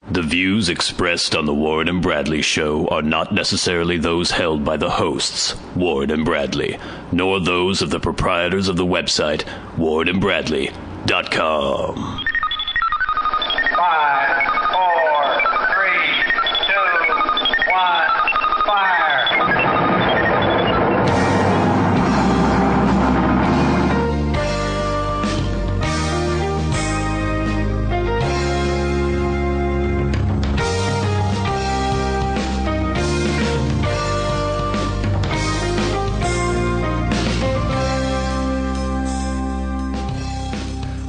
The views expressed on the Warren and Bradley Show are not necessarily those held by the hosts, Warren and Bradley, nor those of the proprietors of the website, warrenandbradley.com. 5, 4, 3, 2, 1, fire!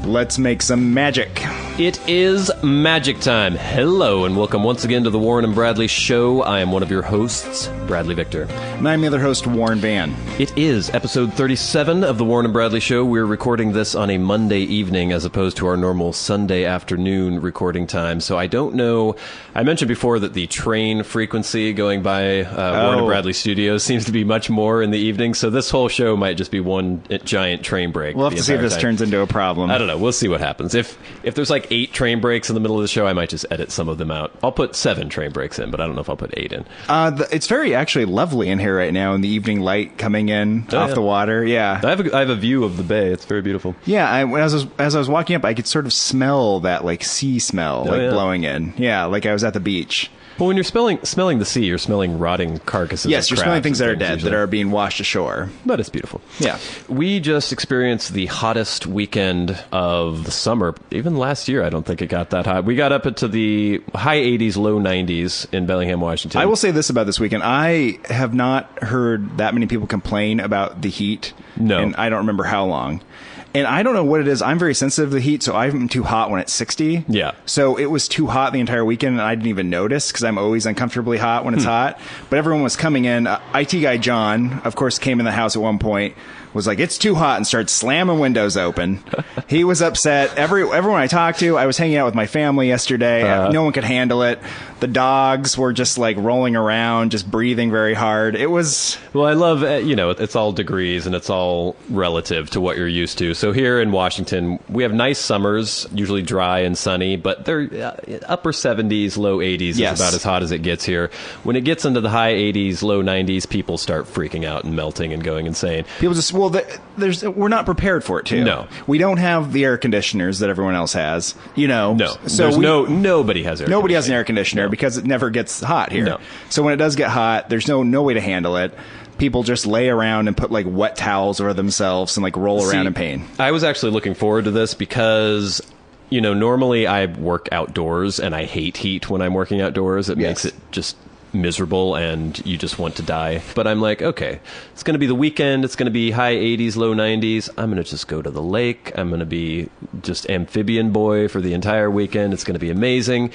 Let's make some magic. It is magic time. Hello, and welcome once again to the Warren and Bradley Show. I am one of your hosts, Bradley Victor. And I'm the other host, Warren Van. It is episode 37 of the Warren and Bradley Show. We're recording this on a Monday evening as opposed to our normal Sunday afternoon recording time. So I don't know. I mentioned before that the train frequency going by Warren and Bradley Studios seems to be much more in the evening. So this whole show might just be one giant train break. We'll have to see if this turns into a problem. I don't know. We'll see what happens. If there's like 8 train breaks in the middle of the show, I might just edit some of them out. I'll put 7 train breaks in, but I don't know if I'll put 8 in. It's very actually lovely in here right now, in the evening light coming in off the water. Yeah, I have a view of the bay. It's very beautiful. Yeah, as I was walking up, I could sort of smell that like sea smell blowing in. Yeah, like I was at the beach. Well, when you're smelling the sea, you're smelling rotting carcasses. Yes, you're smelling things that are dead, usually, that are being washed ashore. But it's beautiful. Yeah. We just experienced the hottest weekend of the summer. Even last year, I don't think it got that hot. We got up into the high 80s, low 90s in Bellingham, Washington. I will say this about this weekend. I have not heard that many people complain about the heat. No. And I don't remember how long. And I don't know what it is. I'm very sensitive to the heat, so I'm too hot when it's 60. Yeah. So it was too hot the entire weekend, and I didn't even notice because I'm always uncomfortably hot when it's hot. But everyone was coming in. IT guy John, of course, came in the house at one point, was like, it's too hot, and started slamming windows open. He was upset. Everyone I talked to, I was hanging out with my family yesterday. No one could handle it. The dogs were just like rolling around, just breathing very hard. It was... Well, I love, it's all degrees and it's all relative to what you're used to. So here in Washington, we have nice summers, usually dry and sunny, but they're upper 70s, low 80s is about as hot as it gets here. When it gets into the high 80s, low 90s, people start freaking out and melting and going insane. People just, we're not prepared for it, too. No. We don't have the air conditioners that everyone else has, No. So nobody has air Nobody has an air conditioner because it never gets hot here. No. So when it does get hot, there's no way to handle it. People just lay around and put like wet towels over themselves and like roll around in pain. I was actually looking forward to this because, normally I work outdoors and I hate heat when I'm working outdoors. It makes it just miserable and you just want to die. But I'm like, okay, it's going to be the weekend. It's going to be high 80s, low 90s. I'm going to just go to the lake. I'm going to be just amphibian boy for the entire weekend. It's going to be amazing.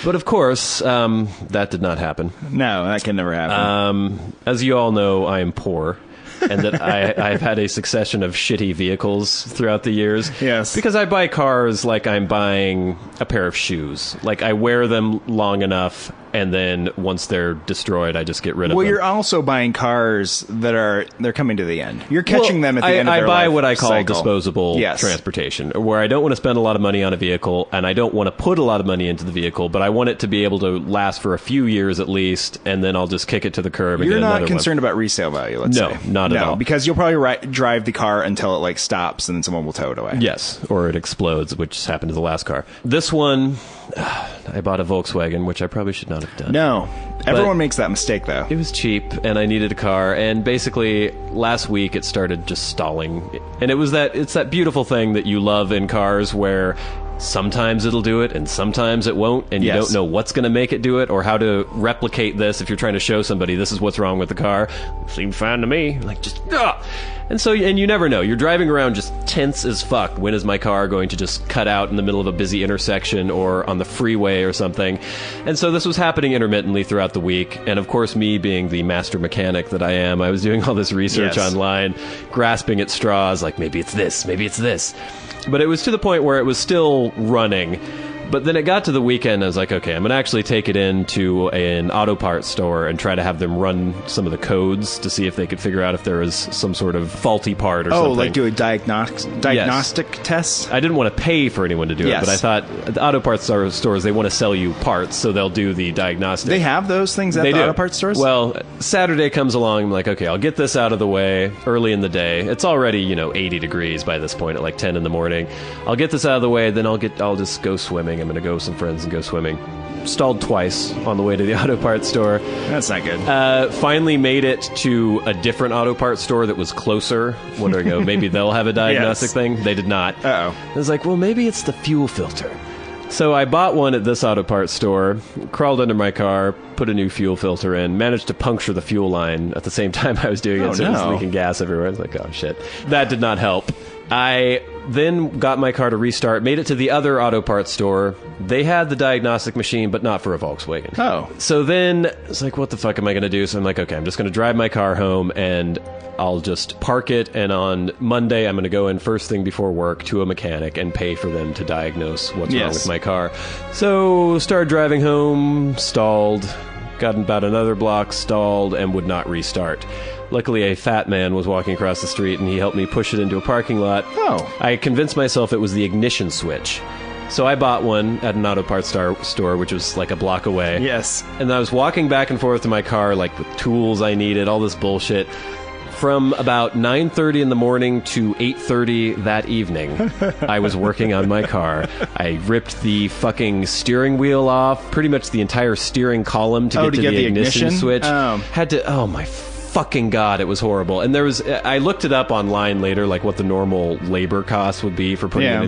But of course, that did not happen. No, that can never happen. As you all know, I am poor. And that I've had a succession of shitty vehicles throughout the years. Yes. Because I buy cars like I'm buying a pair of shoes. Like I wear them long enough, and then once they're destroyed, I just get rid of them. Well, you're also buying cars they're coming to the end. You're catching them at the end of their life I buy what I call cycle. disposable transportation, where I don't want to spend a lot of money on a vehicle, and I don't want to put a lot of money into the vehicle, but I want it to be able to last for a few years at least, and then I'll just kick it to the curb and You're get another one. not concerned about resale value, let's say. Not at all. Because you'll probably drive the car until it like stops and then someone will tow it away. Yes, or it explodes, which happened to the last car. This one, I bought a Volkswagen, which I probably should not have done. No. Everyone makes that mistake, though. It was cheap, and I needed a car, and basically, last week, it started just stalling. And it's that beautiful thing that you love in cars where sometimes it'll do it, and sometimes it won't, and you don't know what's going to make it do it, or how to replicate this if you're trying to show somebody this is what's wrong with the car. Seemed fine to me. Like, just... And you never know. You're driving around just tense as fuck. When is my car going to just cut out in the middle of a busy intersection or on the freeway or something? And so this was happening intermittently throughout the week. And of course, me being the master mechanic that I am, I was doing all this research online, grasping at straws, like maybe it's this, maybe it's this. But it was to the point where it was still running, But then it got to the weekend, I was like, okay, I'm going to actually take it into an auto parts store and try to have them run some of the codes to see if they could figure out if there was some sort of faulty part or something. Oh, like do a diagnostic test? I didn't want to pay for anyone to do it, but I thought the auto parts stores, they want to sell you parts, so they'll do the diagnostic. They have those things at the auto parts stores? Well, Saturday comes along, I'm like, okay, I'll get this out of the way early in the day. It's already, 80 degrees by this point at like 10 in the morning. I'll get this out of the way, then I'll just go swimming. I'm going to go with some friends and go swimming. Stalled twice on the way to the auto parts store. That's not good. Finally made it to a different auto parts store that was closer. Wondering, maybe they'll have a diagnostic thing. They did not. Uh-oh. I was like, well, maybe it's the fuel filter. So I bought one at this auto parts store, crawled under my car, put a new fuel filter in, managed to puncture the fuel line at the same time I was doing it, so it was leaking gas everywhere. I was like, oh, shit. That did not help. I then got my car to restart, made it to the other auto parts store. They had the diagnostic machine, but not for a Volkswagen. Oh. So then it's like, what the fuck am I going to do? So I'm like, okay, I'm just going to drive my car home and I'll just park it. And on Monday, I'm going to go in first thing before work to a mechanic and pay for them to diagnose what's wrong with my car. So started driving home, stalled, got about another block, stalled, and would not restart. Luckily, a fat man was walking across the street, and he helped me push it into a parking lot. Oh. I convinced myself it was the ignition switch. So I bought one at an auto parts store, which was like a block away. Yes. And I was walking back and forth to my car, like with tools I needed, all this bullshit. From about 9:30 in the morning to 8:30 that evening, I was working on my car. I ripped the fucking steering wheel off, pretty much the entire steering column to get to the ignition switch. Had to, oh my fucking God, it was horrible. And I looked it up online later, like what the normal labor cost would be for putting an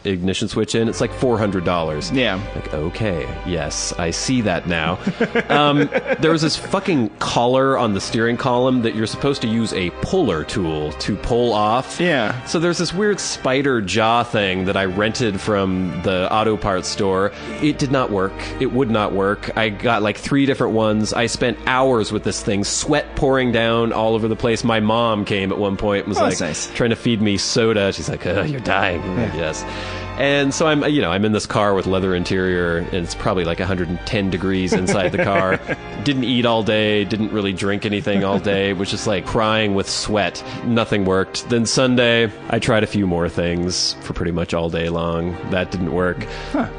ignition switch in. It's like $400. Yeah. Like, okay, yes, I see that now. There was this fucking collar on the steering column that you're supposed to use a puller tool to pull off. Yeah. So there's this weird spider jaw thing that I rented from the auto parts store. It did not work. It would not work. I got like 3 different ones. I spent hours with this thing, sweat pouring down all over the place. My mom came at one point and was like trying to feed me soda. She's like, you're dying. Like, yes. And so I'm in this car with leather interior, and it's probably like 110 degrees inside the car. Didn't eat all day, didn't really drink anything all day, was just like crying with sweat. Nothing worked. Then Sunday, I tried a few more things for pretty much all day long. That didn't work.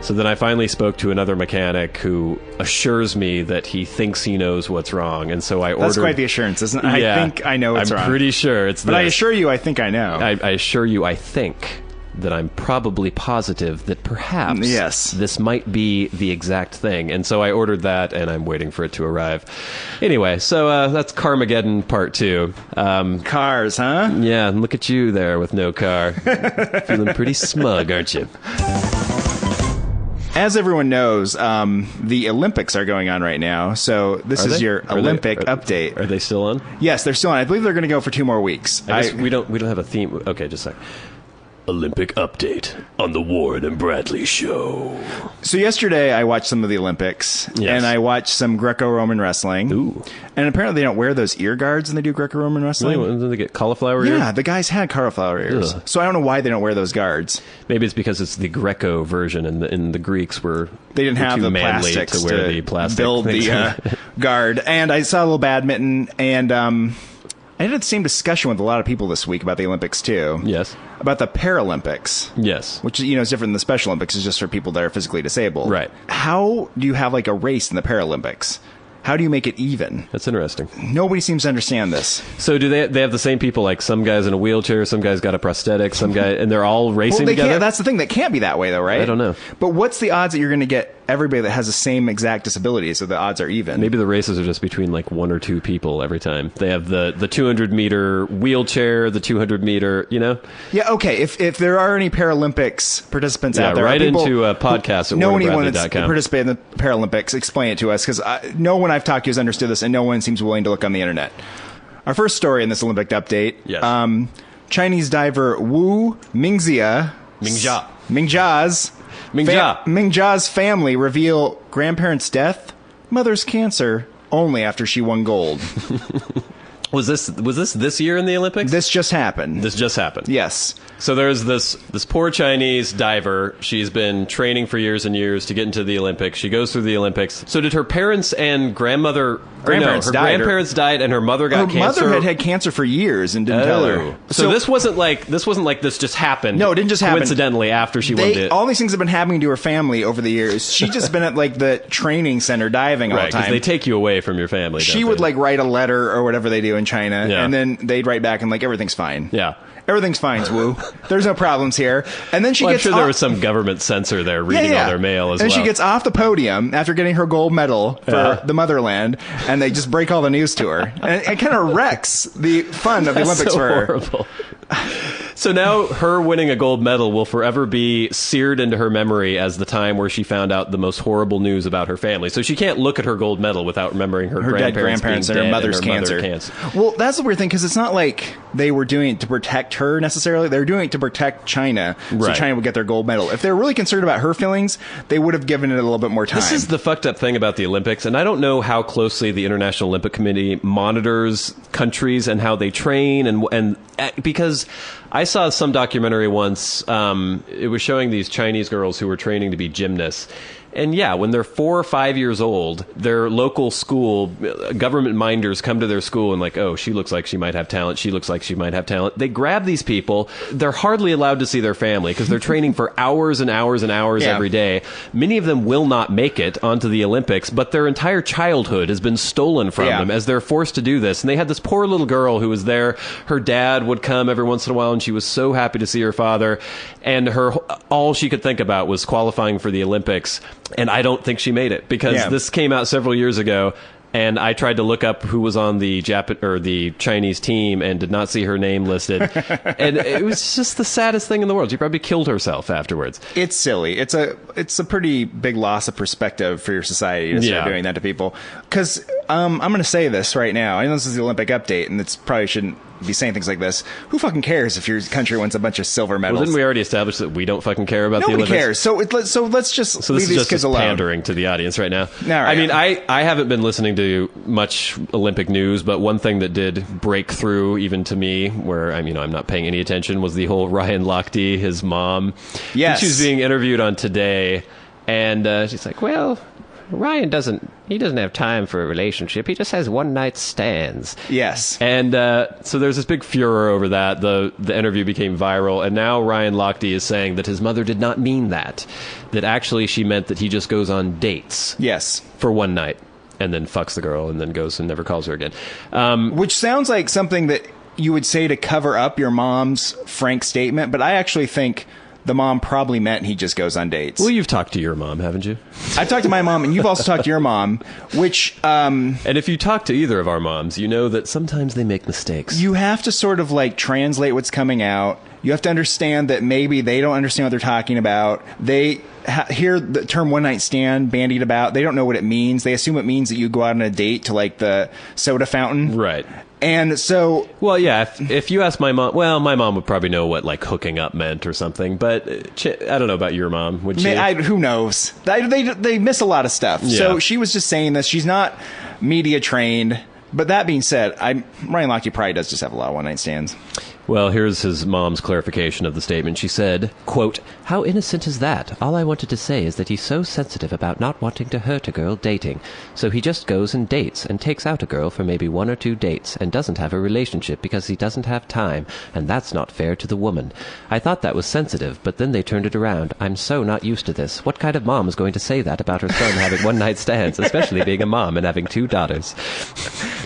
So then I finally spoke to another mechanic who assures me that he thinks he knows what's wrong. And so I ordered... That's quite the assurance, isn't it? Yeah, I think I know what's wrong. I'm pretty sure it's this. But I assure you, I think I know. I assure you, I think that I'm probably positive that perhaps this might be the exact thing. And so I ordered that, and I'm waiting for it to arrive. Anyway, so that's Carmageddon Part 2. Cars, huh? Yeah, and look at you there with no car. Feeling pretty smug, aren't you? As everyone knows, the Olympics are going on right now, so this is your Olympic update. Are they still on? Yes, they're still on. I believe they're going to go for 2 more weeks. I guess we don't have a theme. Okay, just a sec. Olympic update on the Warren and Bradley Show. So yesterday I watched some of the Olympics, and I watched some Greco-Roman wrestling. Ooh. And apparently they don't wear those ear guards when they do Greco-Roman wrestling. Really? Did they get cauliflower ears? Yeah, the guys had cauliflower ears. Ugh. So I don't know why they don't wear those guards. Maybe it's because it's the Greco version, and the Greeks were they didn't have too the manly plastics to wear the plastic build things. the guard. And I saw a little badminton, and I had the same discussion with a lot of people this week about the Olympics too. Yes. About the Paralympics. Yes. Which, is different than the Special Olympics. It's just for people that are physically disabled. Right. How do you have like a race in the Paralympics? How do you make it even? That's interesting. Nobody seems to understand this. So do they have the same people, like some guy's in a wheelchair, some guy's got a prosthetic, some guy, and they're all racing together? That's the thing. That can't be that way, though, right? I don't know. But what's the odds that you're going to get everybody that has the same exact disability, so the odds are even? Maybe the races are just between like 1 or 2 people every time. They have the 200-meter wheelchair, the 200-meter, Yeah, okay. If there are any Paralympics participants out there, write into a podcast at know anyone that's WarrenBradley.com. participated in the Paralympics, explain it to us, because no one I've talked to has understood this, and no one seems willing to look on the internet. Our first story in this Olympic update, Chinese diver Wu Mingjia's family reveal grandparents' death, mother's cancer, only after she won gold. Was this year in the Olympics? This just happened. This just happened. Yes. So there's this poor Chinese diver. She's been training for years and years to get into the Olympics. She goes through the Olympics. So did her parents and grandparents died. Grandparents died, and her mother got cancer. Her mother had cancer for years and didn't tell her. So this wasn't like this just happened. No, it didn't just happen. Coincidentally, after she won it. All these things have been happening to her family over the years. She's just been at like the training center diving all the time. Because they take you away from your family. She would like write a letter or whatever they do in China, and then they'd write back and like everything's fine. Yeah. Everything's fine, Wu. There's no problems here. And then she gets I'm sure there was some government censor there reading all their mail as well. And she gets off the podium after getting her gold medal for the motherland, and they just break all the news to her. And it kind of wrecks the fun of the Olympics so for her. Horrible. So now her winning a gold medal will forever be seared into her memory as the time where she found out the most horrible news about her family. So she can't look at her gold medal without remembering her dead grandparents being and her dead mother's and her cancer. cancer. Well, that's the weird thing, because it's not like they were doing it to protect her necessarily. They were doing it to protect China, so China would get their gold medal. If they were really concerned about her feelings, they would have given it a little bit more time. This is the fucked up thing about the Olympics, and I don't know how closely the International Olympic Committee monitors countries and how they train, and because I saw some documentary once. It was showing these Chinese girls who were training to be gymnasts. And yeah, when they're 4 or 5 years old, their local school, government minders come to their school and like, oh, she looks like she might have talent. She looks like she might have talent. They grab these people. They're hardly allowed to see their family because they're training for hours and hours and hours every day. Many of them will not make it onto the Olympics, but their entire childhood has been stolen from them as they're forced to do this. And they had this poor little girl who was there. Her dad would come every once in a while, and she was so happy to see her father. And all she could think about was qualifying for the Olympics. And I don't think she made it because this came out several years ago, and I tried to look up who was on the the Chinese team and did not see her name listed. And it was just the saddest thing in the world. She probably killed herself afterwards. It's silly. It's a pretty big loss of perspective for your society to start doing that to people. Because I'm going to say this right now. I know this is the Olympic update, and it's probably shouldn't be saying things like this. Who fucking cares if your country wins a bunch of silver medals? Well, didn't we already establish that we don't fucking care about Nobody the Olympics? cares. So let's just leave these kids alone. Pandering to the audience right now. Right. I mean, I haven't been listening to much Olympic news, but one thing that did break through even to me, where I'm not paying any attention, was the whole Ryan Lochte, his mom. Yes. She was being interviewed on Today, and she's like, well, Ryan doesn't have time for a relationship. He just has one-night stands. Yes. And so there's this big furor over that. The interview became viral, and now Ryan Lochte is saying that his mother did not mean that actually she meant that he just goes on dates. Yes. For one night, and then fucks the girl, and then goes and never calls her again. Which sounds like something that you would say to cover up your mom's frank statement, but I actually think the mom probably meant he just goes on dates. Well, you've talked to your mom, haven't you? I've talked to my mom, and you've also talked to your mom, which... and if you talk to either of our moms, you know that sometimes they make mistakes. You have to sort of, like, translate what's coming out. You have to understand that maybe they don't understand what they're talking about. They hear the term one-night stand bandied about. They don't know what it means. They assume it means that you go out on a date to, like, the soda fountain. Right. And so... Well, yeah, if you ask my mom... Well, my mom would probably know what, like, hooking up meant or something, but I don't know about your mom. Would she? Who knows? They miss a lot of stuff. Yeah. So she was just saying this. She's not media trained. But that being said, Ryan Lochte probably does just have a lot of one-night stands. Well, here's his mom's clarification of the statement. She said, quote, "How innocent is that? All I wanted to say is that he's so sensitive about not wanting to hurt a girl dating. So he just goes and dates and takes out a girl for maybe 1 or 2 dates and doesn't have a relationship because he doesn't have time, and that's not fair to the woman. I thought that was sensitive, but then they turned it around. I'm so not used to this. What kind of mom is going to say that about her son having one-night stands, especially being a mom and having 2 daughters?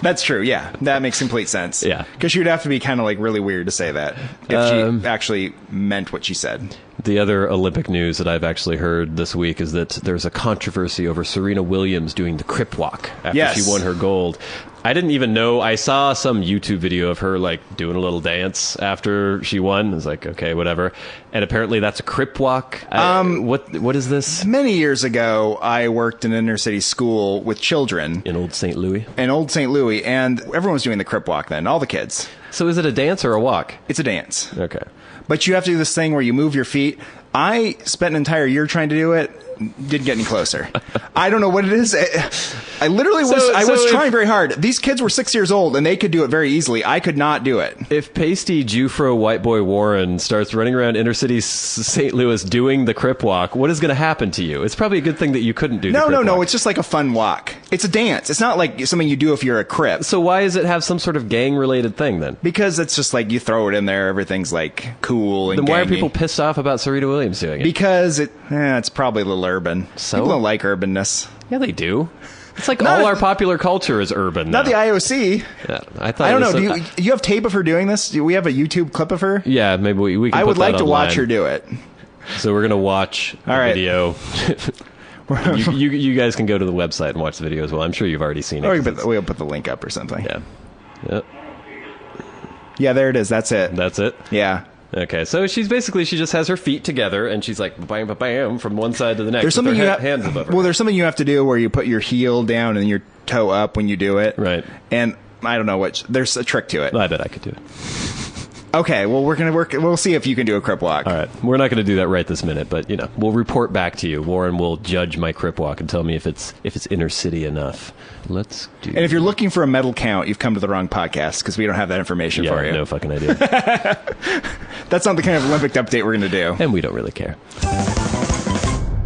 That's true, yeah. That makes complete sense. Yeah. Because she would have to be kind of like really weird to say that if she actually meant what she said. The other Olympic news that I've actually heard this week is that there's a controversy over Serena Williams doing the crip walk after she won her gold. I didn't even know. I saw some YouTube video of her like doing a little dance after she won. I was like, okay, whatever. And apparently that's a crip walk. What is this? Many years ago, I worked in an inner city school with children in Old St. Louis. And everyone was doing the crip walk then, all the kids. So is it a dance or a walk? It's a dance. Okay. But you have to do this thing where you move your feet. I spent an entire year trying to do it. didn't get any closer. I don't know what it is. I literally was trying very hard. These kids were 6 years old, and they could do it very easily. I could not do it. If pasty Jufro white boy Warren starts running around inner city St. Louis doing the Crip Walk, what is going to happen to you? It's probably a good thing that you couldn't do the Crip Walk. No. It's just like a fun walk. It's a dance. It's not like something you do if you're a Crip. So why does it have some sort of gang-related thing, then? Because it's just like you throw it in there, everything's like cool and Then why are gangy. people pissed off about Sarita Williams doing it? Because it's probably a little urban. So? People don't like urbanness. Yeah, they do. It's like Not all a- our popular culture is urban Not now. the IOC. Yeah, I thought I don't it was know. Do you have tape of her doing this? Do we have a YouTube clip of her? Yeah, maybe we can I put would that like to watch online. her do it. So we're going to watch the All right. video. you guys can go to the website and watch the video as well. I'm sure you've already seen it. Or we'll put the link up or something. Yeah. Yep. Yeah, there it is. That's it. That's it? Yeah. Okay, so she just has her feet together and she's like bam, bam, bam from one side to the next. There's something with her you hands above her. Well, there's something you have to do where you put your heel down and your toe up when you do it. Right. And I don't know what. There's a trick to it. I bet I could do it. Okay. Well, we're gonna work. We'll see if you can do a Crip Walk. All right, we're not going to do that right this minute, but we'll report back to you. Warren will judge my Crip Walk and tell me if it's inner city enough. Let's do. And if you're looking for a medal count, you've come to the wrong podcast because we don't have that information for you. no fucking idea, That's not the kind of Olympic update we're going to do. and we don't really care.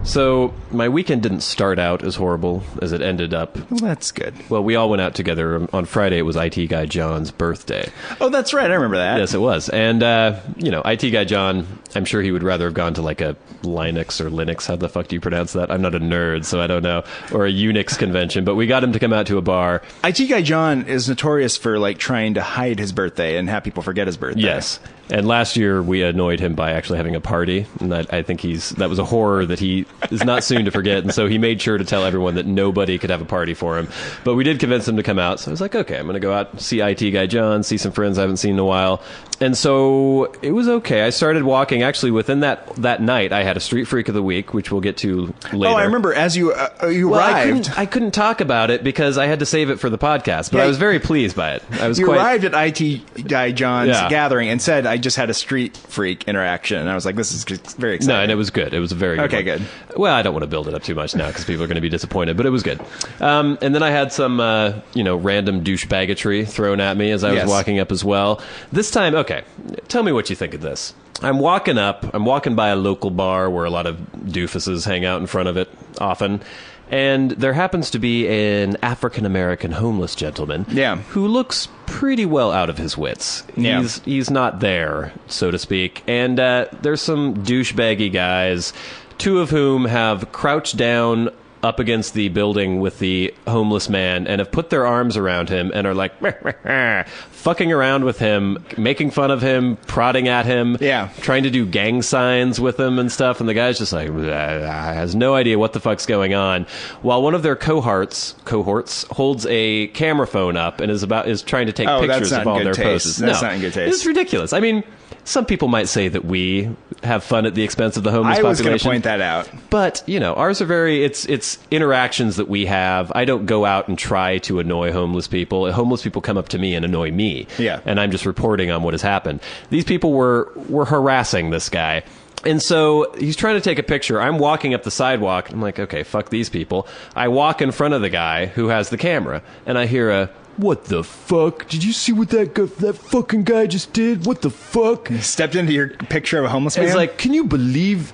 So my weekend didn't start out as horrible as it ended up. Well, that's good. Well, we all went out together on Friday. It was IT guy John's birthday. Oh, that's right. I remember that. Yes, it was. And, IT guy John, I'm sure he would rather have gone to like a Linux or Linux. How the fuck do you pronounce that? I'm not a nerd, so I don't know. Or a Unix convention. But we got him to come out to a bar. IT guy John is notorious for like trying to hide his birthday and have people forget his birthday. Yes. And last year we annoyed him by actually having a party, and I think that was a horror that he is not soon to forget. And so he made sure to tell everyone that nobody could have a party for him. But we did convince him to come out. So I was like, okay, I'm going to go out, see IT guy John, see some friends I haven't seen in a while. And so it was okay. I started walking. Actually, within that night, I had a Street Freak of the Week, which we'll get to later. Oh, I remember as you arrived. I couldn't talk about it because I had to save it for the podcast. But Yeah, I was very pleased by it. I was You quite. arrived at IT guy John's Yeah. gathering and said, I just had a Street Freak interaction. And I was like, this is very exciting. No, and it was good. It was a very good Okay, one. good. Well, I don't want to build it up too much now because people are going to be disappointed, but it was good. And then I had some, random douchebaggetry thrown at me as I was Yes. walking up as well. This time, okay, tell me what you think of this. I'm walking by a local bar where a lot of doofuses hang out in front of it often. And there happens to be an African-American homeless gentleman Yeah. who looks pretty well out of his wits. Yeah. He's not there, so to speak. And there's some douchebaggy guys, two of whom have crouched down up against the building with the homeless man and have put their arms around him and are like fucking around with him, making fun of him, prodding at him, Yeah. trying to do gang signs with him and stuff. And the guy's just like has no idea what the fuck's going on, while one of their cohorts holds a camera phone up and is trying to take Oh, that's pictures not of all in their good taste. poses. That's No, not in good taste. It's ridiculous. I mean, some people might say that we have fun at the expense of the homeless I was going to population. point that out. But, ours are it's interactions that we have. I don't go out and try to annoy homeless people. Homeless people come up to me and annoy me. Yeah. And I'm just reporting on what has happened. These people were harassing this guy. And so he's trying to take a picture. I'm walking up the sidewalk. I'm like, okay, fuck these people. I walk in front of the guy who has the camera, and I hear a, "What the fuck? Did you see what that fucking guy just did? What the fuck?" Stepped into your picture of a homeless man. It's like, can you believe?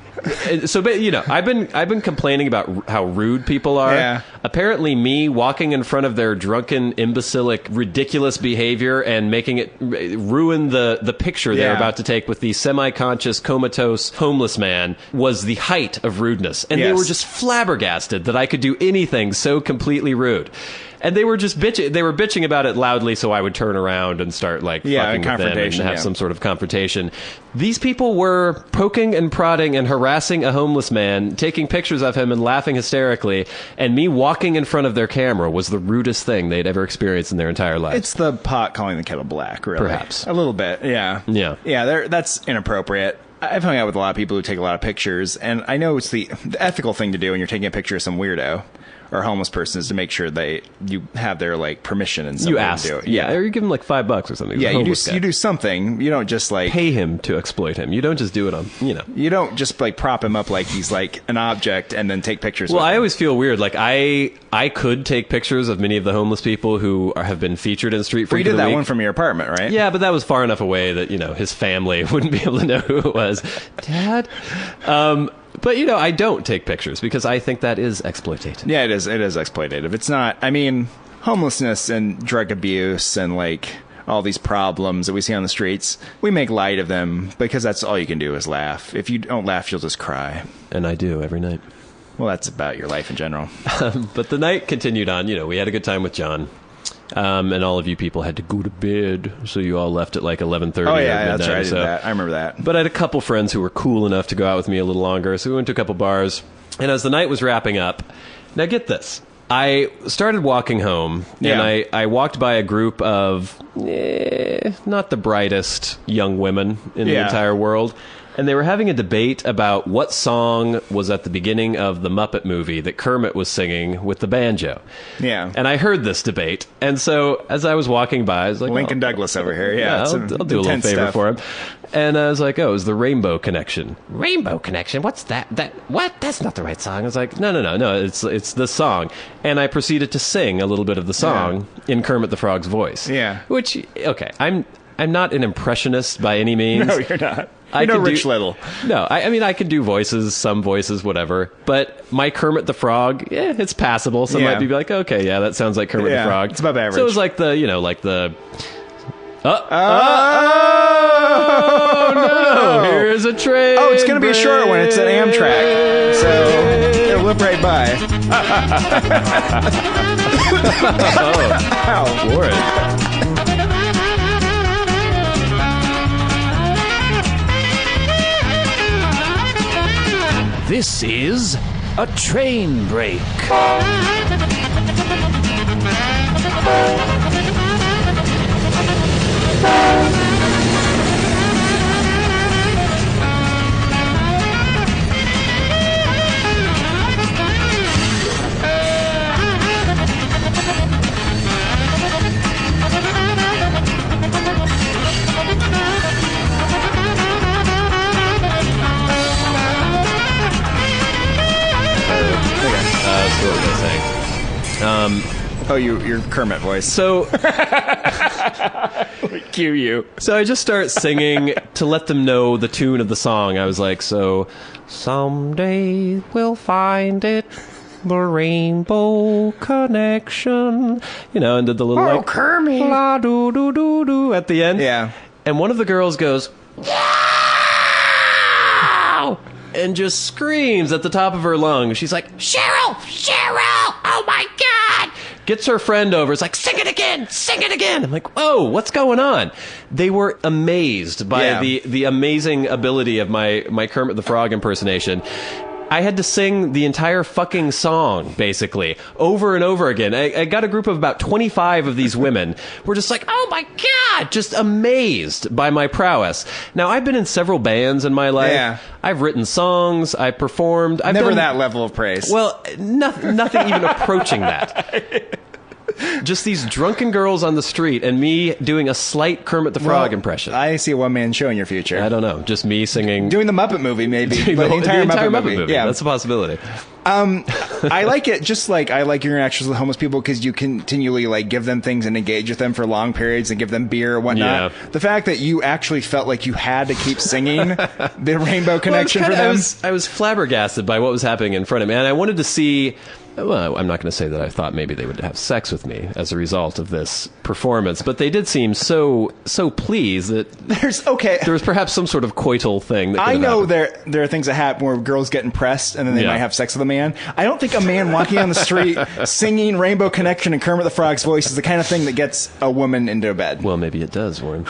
So, but I've been complaining about how rude people are. Yeah. Apparently, me walking in front of their drunken, imbecilic, ridiculous behavior and making it ruin the picture they're Yeah. about to take with the semi-conscious, comatose homeless man was the height of rudeness, and they Yes. were just flabbergasted that I could do anything so completely rude. And they were just bitching. They were bitching about it loudly, so I would turn around and start fucking with them and confrontation, have yeah. some sort of confrontation. These people were poking and prodding and harassing a homeless man, taking pictures of him and laughing hysterically. And me walking in front of their camera was the rudest thing they'd ever experienced in their entire life. It's the pot calling the kettle black, really. Perhaps. A little bit, yeah. Yeah. Yeah, that's inappropriate. I've hung out with a lot of people who take a lot of pictures, and I know it's the ethical thing to do when you're taking a picture of some weirdo or a homeless person is to make sure you have their like permission and something You ask. to do it. Yeah, or you give him like $5 or something. Yeah, He's a you do homeless guy. something. You don't just like Pay him to exploit him. You don't just do it on, You don't just like prop him up like he's like an object and then take pictures. Well, with I him. always feel weird. Like I could take pictures of many of the homeless people who have been featured in Street Well, Freak you of did the that Week. one from your apartment, right? Yeah, but that was far enough away that, his family wouldn't be able to know who it was. Dad? But, I don't take pictures because I think that is exploitative. Yeah, it is. It is exploitative. It's not. I mean, homelessness and drug abuse and like all these problems that we see on the streets, we make light of them because that's all you can do is laugh. If you don't laugh, you'll just cry. And I do every night. Well, that's about your life in general. But the night continued on. We had a good time with John. And all of you people had to go to bed, so you all left at like 11:30. Oh or yeah, midnight, that's right. I did so. that. I remember that. But I had a couple friends who were cool enough to go out with me a little longer, so we went to a couple bars. And as the night was wrapping up, now get this. I started walking home, Yeah. and I walked by a group of not the brightest young women in the Yeah. entire world. And they were having a debate about what song was at the beginning of the Muppet movie that Kermit was singing with the banjo. Yeah. And I heard this debate. And so as I was walking by, I was like, Lincoln oh, Douglas over here. Yeah, it's I'll do a little intense favor stuff. for him. And I was like, oh, it was the Rainbow Connection. Rainbow Connection? What's that? What? That's not the right song. I was like, no, it's the song. And I proceeded to sing a little bit of the song in Kermit the Frog's voice. Yeah. Which, okay, I'm not an impressionist by any means. No, you're not. I You're no can do- Rich Little. No, I mean, I can do voices, some voices, whatever. But my Kermit the Frog, it's passable. Some Yeah. might be like, okay, yeah, that sounds like Kermit Yeah, the Frog. it's above average. So it was like the, oh no, here's a train. Oh, it's going to be a short one. It's an Amtrak. So it'll whip right by. Ow. Lord. This is a train break. That's what was I saying? Oh, your Kermit voice. So Cue you. So I just start singing to let them know the tune of the song. I was like, so someday we'll find it, the Rainbow Connection, and did the little Kermit. la do do do do at the end. Yeah. And one of the girls goes, wow, and just screams at the top of her lungs. She's like, Cheryl! Oh my God! gets her friend over. It's like, sing it again. I'm like, whoa, what's going on? They were amazed by Yeah. the amazing ability of my Kermit the Frog impersonation. I had to sing the entire fucking song, basically, over and over again. I got a group of about 25 of these women. We're just like, oh my God, just amazed by my prowess. Now, I've been in several bands in my life. Yeah. I've written songs. I've performed. I've Never done, that level of praise. Well, nothing even approaching that. Just these drunken girls on the street and me doing a slight Kermit the Frog impression. I see a one-man show in your future. I don't know. Just me singing. Doing the Muppet movie, maybe. the But entire Muppet movie. Yeah. That's a possibility. I like it just like I like your interactions with homeless people because you continually like give them things and engage with them for long periods and give them beer or whatnot. Yeah. The fact that you actually felt like you had to keep singing the Rainbow Connection for them. I was flabbergasted by what was happening in front of me, and I wanted to see. Well, I'm not going to say that I thought maybe they would have sex with me as a result of this performance, but they did seem so pleased that there was perhaps some sort of coital thing. That could I have know happened. there are things that happen where girls get impressed and then they Yeah. might have sex with a man. I don't think a man walking on the street singing Rainbow Connection and Kermit the Frog's voice is the kind of thing that gets a woman into bed. Well, maybe it does, Warren.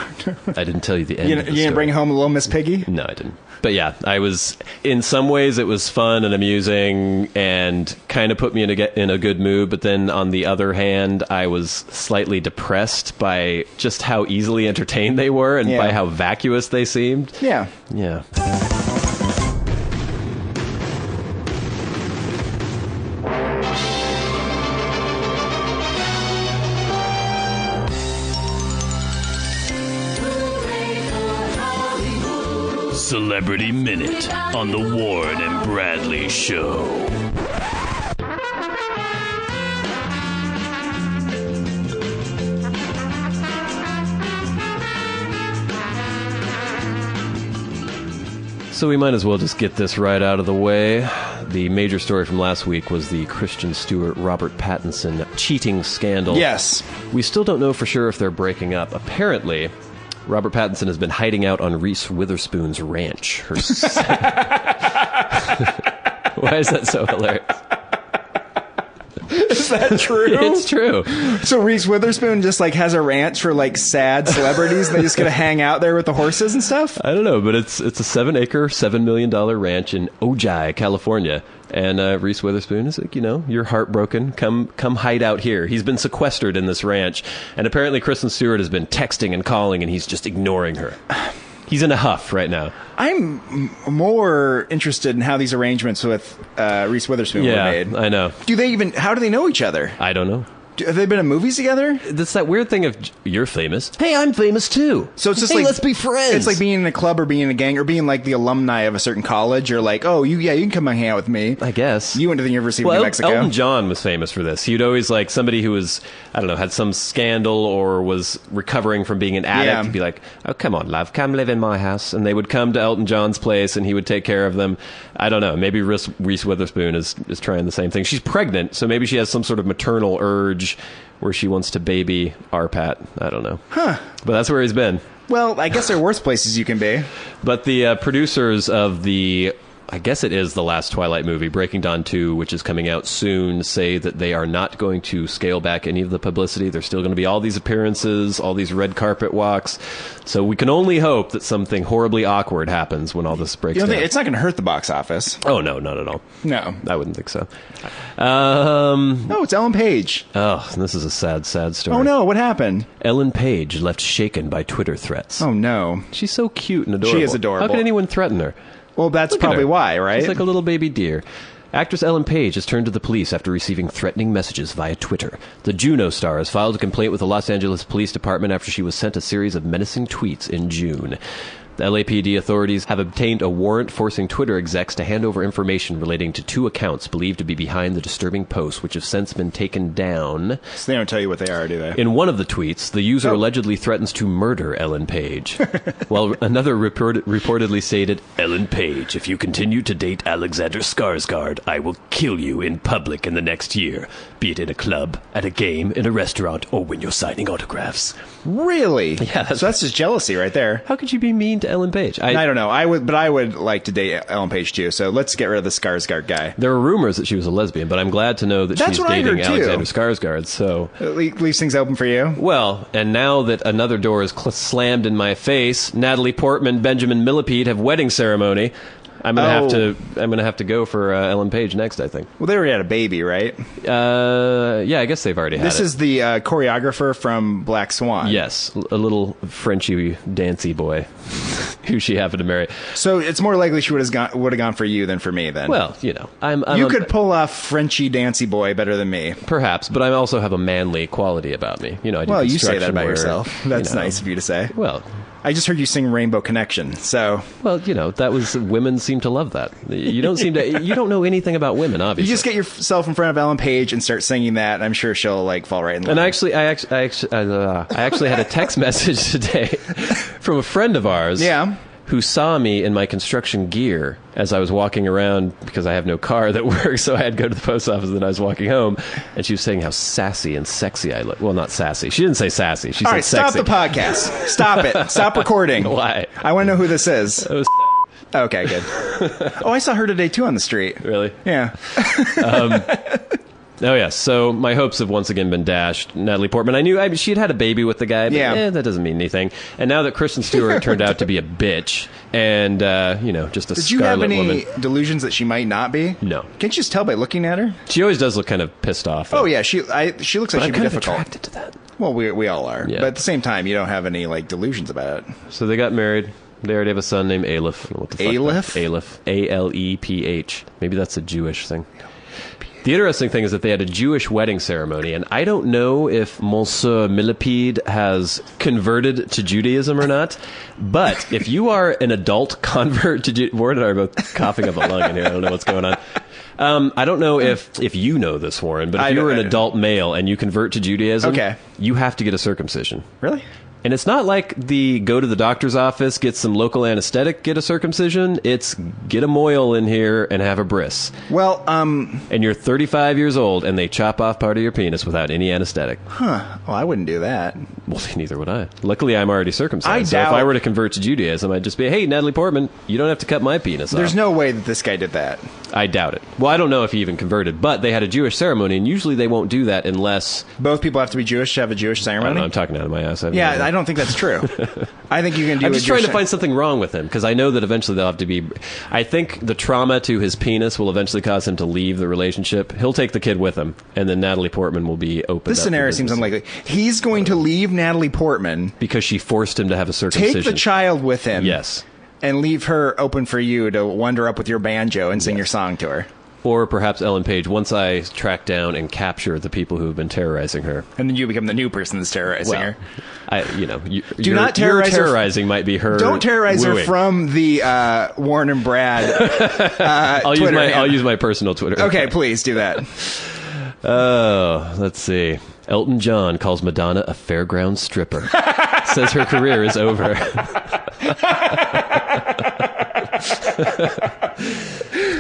I didn't tell you the end. You of the didn't story. bring home a little Miss Piggy? No, I didn't. But yeah, I was, in some ways it was fun and amusing and kind of put me in a good mood. But then on the other hand, I was slightly depressed by just how easily entertained they were and Yeah. by how vacuous they seemed. Yeah. Yeah. Celebrity Minute on the Warren and Bradley Show. So we might as well just get this right out of the way. The major story from last week was the Kristen Stewart, Robert Pattinson cheating scandal. Yes. We still don't know for sure if they're breaking up. Apparently, Robert Pattinson has been hiding out on Reese Witherspoon's ranch. Why is that so hilarious? Is that true? It's true. So Reese Witherspoon just like has a ranch for like sad celebrities. They just gonna hang out there with the horses and stuff. I don't know, but it's a 7-acre, $7 million ranch in Ojai, California. And Reese Witherspoon is like, you're heartbroken. Come hide out here. He's been sequestered in this ranch. And apparently Kristen Stewart has been texting and calling, and he's just ignoring her. He's in a huff right now. I'm more interested in how these arrangements with Reese Witherspoon were made. I know. How do they know each other? I don't know. Have they been in movies together? That's that weird thing of, you're famous. Hey, I'm famous too. So it's just let's be friends. It's like being in a club or being in a gang or being like the alumni of a certain college. You're like, oh, you can come and hang out with me. I guess. You went to the University of New Mexico. Elton John was famous for this. He'd always like somebody who was, I don't know, had some scandal or was recovering from being an addict. He'd be like, oh, come on, love, come live in my house. And they would come to Elton John's place and he would take care of them. I don't know. Maybe Reese Witherspoon is trying the same thing. She's pregnant, so maybe she has some sort of maternal urge where she wants to baby Arpat. I don't know. Huh. But that's where he's been. Well, I guess there are worse places you can be. But the producers of I guess it is the last Twilight movie, Breaking Dawn 2, which is coming out soon, say that they are not going to scale back any of the publicity. There's still going to be all these appearances, all these red carpet walks. So we can only hope that something horribly awkward happens when all this breaks down. It's not going to hurt the box office. Oh, no, not at all. No. I wouldn't think so. No, it's Ellen Page. Oh, this is a sad, sad story. Oh, no, what happened? Ellen Page left shaken by Twitter threats. Oh, no. She's so cute and adorable. She is adorable. How could anyone threaten her? Well, that's probably why, right? She's like a little baby deer. Actress Ellen Page has turned to the police after receiving threatening messages via Twitter. The Juno star has filed a complaint with the Los Angeles Police Department after she was sent a series of menacing tweets in June. The LAPD authorities have obtained a warrant forcing Twitter execs to hand over information relating to 2 accounts believed to be behind the disturbing posts, which have since been taken down. So they don't tell you what they are, do they? In one of the tweets, the user allegedly threatens to murder Ellen Page, while another reportedly stated, Ellen Page, if you continue to date Alexander Skarsgård, I will kill you in public in the next year, be it in a club, at a game, in a restaurant, or when you're signing autographs. Really? Yeah. So that's just jealousy right there. How could you be mean to Ellen Page? I don't know. I would like to date Ellen Page too. So let's get rid of the Skarsgård guy. There were rumors that she was a lesbian, but I'm glad to know that she's dating Alexander Skarsgård. So it leaves things open for you. Well, and now that another door is slammed in my face, Natalie Portman, Benjamin Millepied have wedding ceremony. I'm gonna have to go for Ellen Page next, I think. Well, they already had a baby, right? Yeah, I guess they've already had it. This is the choreographer from Black Swan. Yes, a little Frenchy, dancey boy who she happened to marry. So it's more likely she would have gone for you than for me, then. Well, you could pull off Frenchy, dancey boy better than me, perhaps. But I also have a manly quality about me. I do you say that about where, yourself. That's nice of you to say. Well. I just heard you sing Rainbow Connection, so... Well, that was... Women seem to love that. You don't know anything about women, obviously. You just get yourself in front of Ellen Page and start singing that, and I'm sure she'll, fall right in line. And I actually had a text message today from a friend of ours... Yeah. Who saw me in my construction gear as I was walking around because I have no car that works, so I had to go to the post office and then I was walking home, and she was saying how sassy and sexy I look. Well, not sassy. She didn't say sassy. She said sexy. Stop the podcast. Stop it. Stop recording. Why? I want to know who this is. It was okay, good. Oh, I saw her today, too, on the street. Really? Yeah. Oh, yes. So my hopes have once again been dashed. Natalie Portman, I knew she'd had a baby with the guy, but that doesn't mean anything. And now that Kristen Stewart turned out to be a bitch and, just a Did you scarlet have any woman. Delusions that she might not be? No. Can't you just tell by looking at her? She always does look kind of pissed off. Oh, yeah. She looks like she'd be I'm kind difficult. of attracted to that. Well, we all are. Yeah. But at the same time, you don't have any, delusions about it. So they got married. They already have a son named Aleph. What the fuck? Aleph? Aleph. Aleph. Maybe that's a Jewish thing. The interesting thing is that they had a Jewish wedding ceremony, and I don't know if Monsieur Millipede has converted to Judaism or not, but if you are an adult convert to Judaism... Warren and I are both coughing up a lung in here. I don't know what's going on. I don't know if you know this, Warren, but if you're an adult male and you convert to Judaism, you have to get a circumcision. Really? And it's not like the go to the doctor's office, get some local anesthetic, get a circumcision. It's get a moil in here and have a bris. Well, and you're 35 years old and they chop off part of your penis without any anesthetic. Huh. Well, I wouldn't do that. Well, neither would I. Luckily, I'm already circumcised. So if I were to convert to Judaism, I'd just be, hey, Natalie Portman, you don't have to cut my penis off. There's no way that this guy did that. I doubt it. Well, I don't know if he even converted, but they had a Jewish ceremony, and usually they won't do that unless... Both people have to be Jewish to have a Jewish ceremony? I don't know, I'm talking out of my ass. I don't think that's true. I think you can do I'm just trying to find something wrong with him, because I know that eventually they'll have to be... I think the trauma to his penis will eventually cause him to leave the relationship. He'll take the kid with him, and then Natalie Portman will be open. This scenario seems unlikely. He's going to leave Natalie Portman... Because she forced him to have a circumcision. Take the child with him. Yes. And leave her open for you to wander up with your banjo and sing your song to her. Or perhaps Ellen Page, once I track down and capture the people who have been terrorizing her. And then you become the new person that's terrorizing her. Do not terrorize her. Terrorizing might be her. Don't terrorize wooing. her from the Warren and Brad I'll use my personal Twitter. Okay, please do that. Let's see. Elton John calls Madonna a fairground stripper. Says her career is over.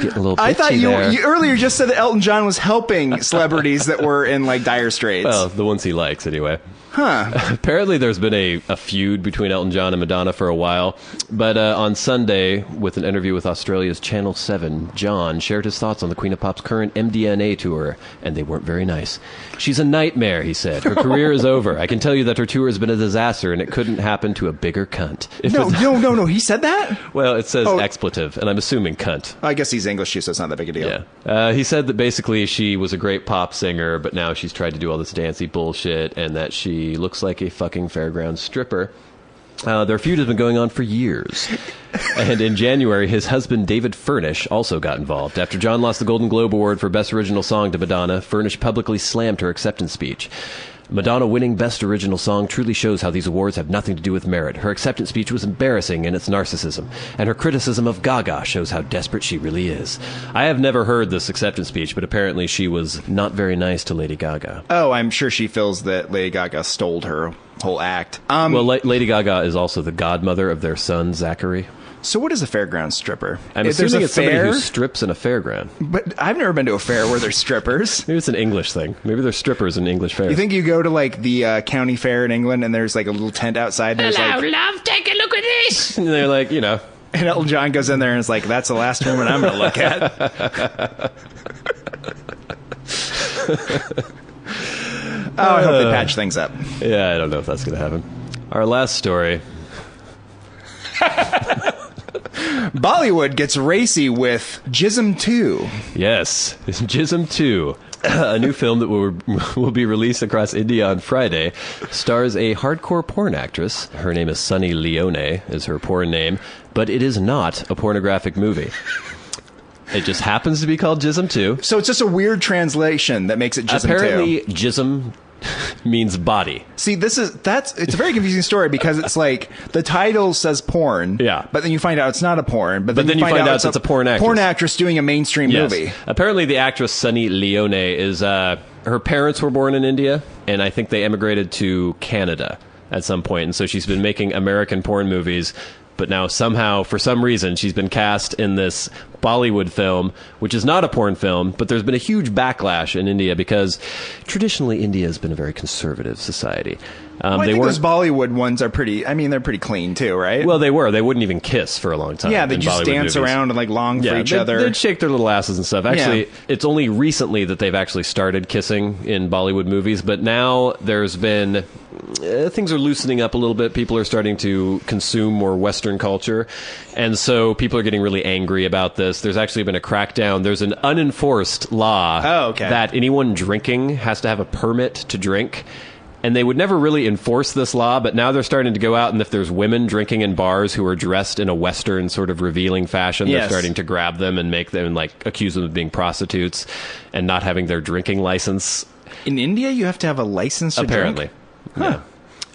Getting a little I thought you there. earlier just said that Elton John was helping celebrities that were in like dire straits. Well, the ones he likes anyway. Huh. Apparently there's been a feud between Elton John and Madonna for a while. But on Sunday, with an interview with Australia's Channel 7, John shared his thoughts on the Queen of Pop's current MDNA tour, and they weren't very nice. She's a nightmare, he said. Her career is over. I can tell you that her tour has been a disaster, and it couldn't happen to a bigger cunt. No. He said that? Well, it says expletive, and I'm assuming cunt. I guess he's English, so it's not that big a deal. Yeah. He said that basically she was a great pop singer, but now she's tried to do all this dancey bullshit, and that she looks like a fucking fairground stripper. Their feud has been going on for years. And in January, his husband David Furnish also got involved. After John lost the Golden Globe Award for Best Original Song to Madonna, Furnish publicly slammed her acceptance speech. Madonna winning Best Original Song truly shows how these awards have nothing to do with merit. Her acceptance speech was embarrassing in its narcissism, and her criticism of Gaga shows how desperate she really is. I have never heard this acceptance speech, but apparently she was not very nice to Lady Gaga. Oh, I'm sure she feels that Lady Gaga stole her whole act. Well, Lady Gaga is also the godmother of their son, Zachary. So what is a fairground stripper? I'm assuming it's somebody who strips in a fairground. But I've never been to a fair where there's strippers. Maybe it's an English thing. Maybe there's strippers in English fairs. You think you go to like the county fair in England and there's like a little tent outside and there's Hello, love, take a look at this. And they're like, and Elton John goes in there and is like, that's the last woman I'm going to look at. I hope they patch things up. Yeah, I don't know if that's going to happen. Our last story. Bollywood gets racy with Jism 2. Yes, Jism 2. A new film that will be released across India on Friday stars a hardcore porn actress. Her name is Sunny Leone, is her porn name, but it is not a pornographic movie. It just happens to be called Jism 2. So it's just a weird translation that makes it Jism 2. Apparently, Jism means body. See, it's a very confusing story because it's like the title says porn, but then you find out it's not a porn, but then you find out it's a porn actress doing a mainstream movie. Apparently the actress Sunny Leone is her parents were born in India, and I think they emigrated to Canada at some point, and so she's been making American porn movies. But now somehow, for some reason, she's been cast in this Bollywood film, which is not a porn film, but there's been a huge backlash in India because traditionally India has been a very conservative society. I think those Bollywood ones are they're pretty clean too, right? Well, they were. They wouldn't even kiss for a long time. Yeah, they just dance around and like long for each other. They'd shake their little asses and stuff. Actually, it's only recently that they've actually started kissing in Bollywood movies, but now there's been... things are loosening up a little bit. People are starting to consume more Western culture. And so people are getting really angry about this. There's actually been a crackdown. There's an unenforced law that anyone drinking has to have a permit to drink. And they would never really enforce this law, but now they're starting to go out, and if there's women drinking in bars who are dressed in a Western sort of revealing fashion, they're starting to grab them and make them, like, accuse them of being prostitutes and not having their drinking license. In India, you have to have a license to Apparently. drink?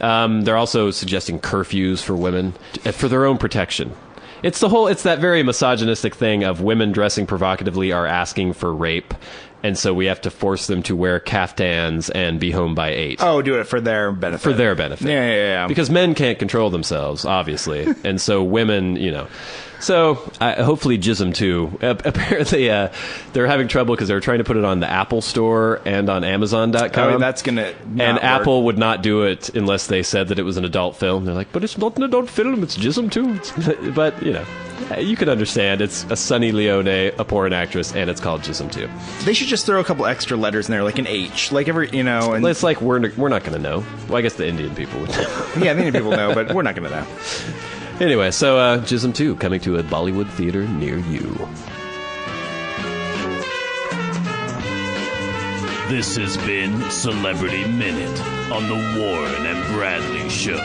Yeah. They're also suggesting curfews for women for their own protection. It's that very misogynistic thing of women dressing provocatively are asking for rape. And so we have to force them to wear caftans and be home by 8. Oh, do it for their benefit. For their benefit. Yeah. Because men can't control themselves, obviously. And so women, So hopefully Jism 2. Apparently they're having trouble because they're trying to put it on the Apple Store and on Amazon.com. Oh, that's going to And Apple would not do it unless they said that it was an adult film. They're like, but it's not an adult film, it's Jism 2. But, you can understand. It's a Sunny Leone, a porn actress, and it's called Jism 2. They should just throw a couple extra letters in there, like an H. Like And it's like we're not going to know. Well, I guess the Indian people would know. Yeah, the Indian people know, but we're not going to know. Anyway, so Jism 2 coming to a Bollywood theater near you. This has been Celebrity Minute on the Warren and Bradley Show.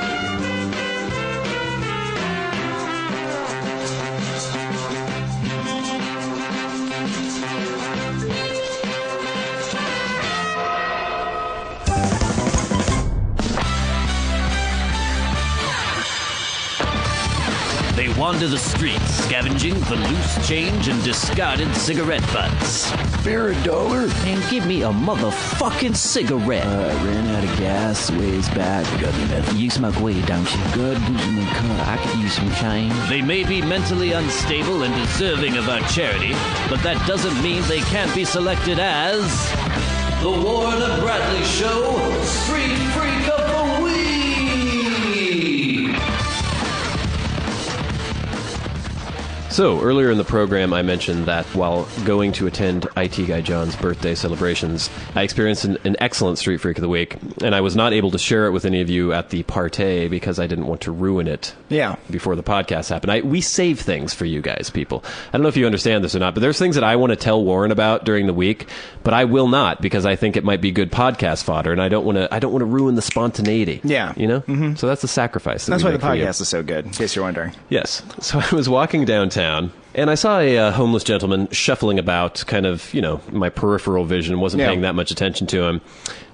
They wander the streets, scavenging for loose change and discarded cigarette butts. Bear $1 And give me a motherfucking cigarette. ran out of gas ways back. Got me nothing. You smoke weed, don't you? Good in the car. I could use some change. They may be mentally unstable and deserving of our charity, but that doesn't mean they can't be selected as the Warren and Bradley Show Street Freak of the Week. So, earlier in the program, I mentioned that while going to attend IT Guy John's birthday celebrations, I experienced an excellent Street Freak of the Week, and I was not able to share it with any of you at the party because I didn't want to ruin it before the podcast happened. We save things for you guys, people. I don't know if you understand this or not, but there's things that I want to tell Warren about during the week, but I will not because I think it might be good podcast fodder, and I don't want to ruin the spontaneity. Yeah. Mm-hmm. So that's the sacrifice. That's why the podcast is so good, in case you're wondering. Yes. So I was walking downtown, and I saw a homeless gentleman shuffling about, kind of, my peripheral vision, wasn't paying that much attention to him.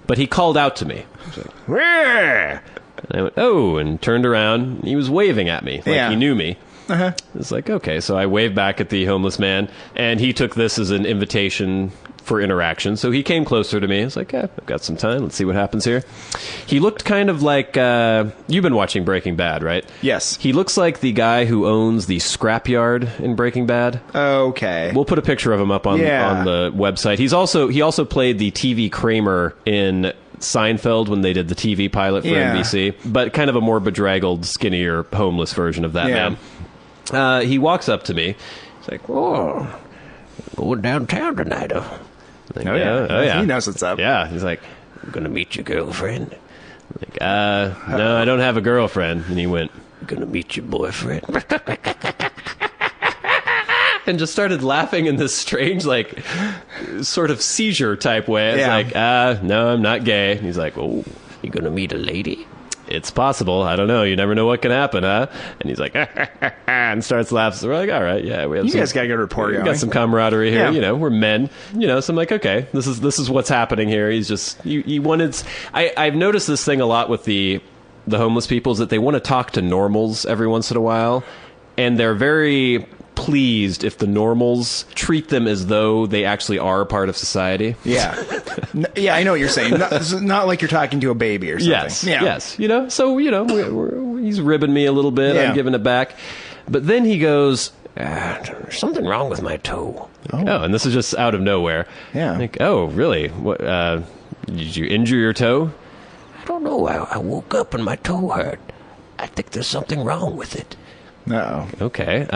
But he called out to me. He was like, "Where?" And I went, "Oh," and turned around. He was waving at me, like he knew me. It's like, okay, so I waved back at the homeless man, and he took this as an invitation for interaction. So he came closer to me. I was like, I've got some time. Let's see what happens here. He looked kind of like, you've been watching Breaking Bad, right? Yes. He looks like the guy who owns the scrapyard in Breaking Bad. Okay. We'll put a picture of him up on the website. He also played the TV Kramer in Seinfeld when they did the TV pilot for NBC, but kind of a more bedraggled, skinnier, homeless version of that man. He walks up to me. He's like, "Oh, going downtown tonight, huh?" Like, Oh, yeah. yeah. He knows what's up. Yeah. He's like, "I'm going to meet your girlfriend." I'm like, no, I don't have a girlfriend. And he went, "I'm going to meet your boyfriend." And just started laughing in this strange, like, sort of seizure type way. I was like, no, I'm not gay. And he's like, "Oh, you going to meet a lady?" "It's possible. I don't know. You never know what can happen, huh?" And he's like, and starts laughing. So we're like, all right, yeah. We have You guys got a good rapport we going. got some camaraderie here. Yeah. We're men. So I'm like, okay, this is what's happening here. He's just, he wanted, I've noticed this thing a lot with the homeless people is that they want to talk to normals every once in a while. And they're very pleased if the normals treat them as though they actually are part of society. Yeah. I know what you're saying. Not like you're talking to a baby or something. Yes. So, he's ribbing me a little bit. I'm giving it back. But then he goes, "There's something wrong with my toe." And this is just out of nowhere. Yeah. I'm like, "Oh, really? What? Did you injure your toe?" I don't know. I woke up and my toe hurt. I think there's something wrong with it. Uh-oh. Okay.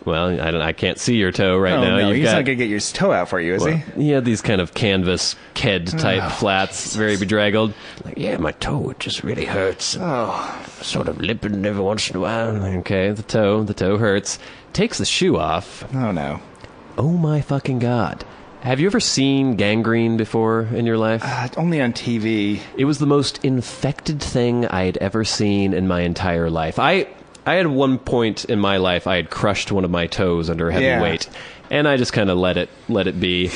Well, I can't see your toe right now. No, he's not going to get your toe out for you, is he? He had these kind of canvas Ked type flats, very bedraggled. Like, yeah, my toe, it just really hurts. Sort of limping every once in a while. Okay, the toe hurts. Takes the shoe off. Oh, no. Oh my fucking God. Have you ever seen gangrene before in your life? Only on TV. It was the most infected thing I had ever seen in my entire life. I had one point in my life I had crushed one of my toes under a heavy weight, and I just kind of let it be.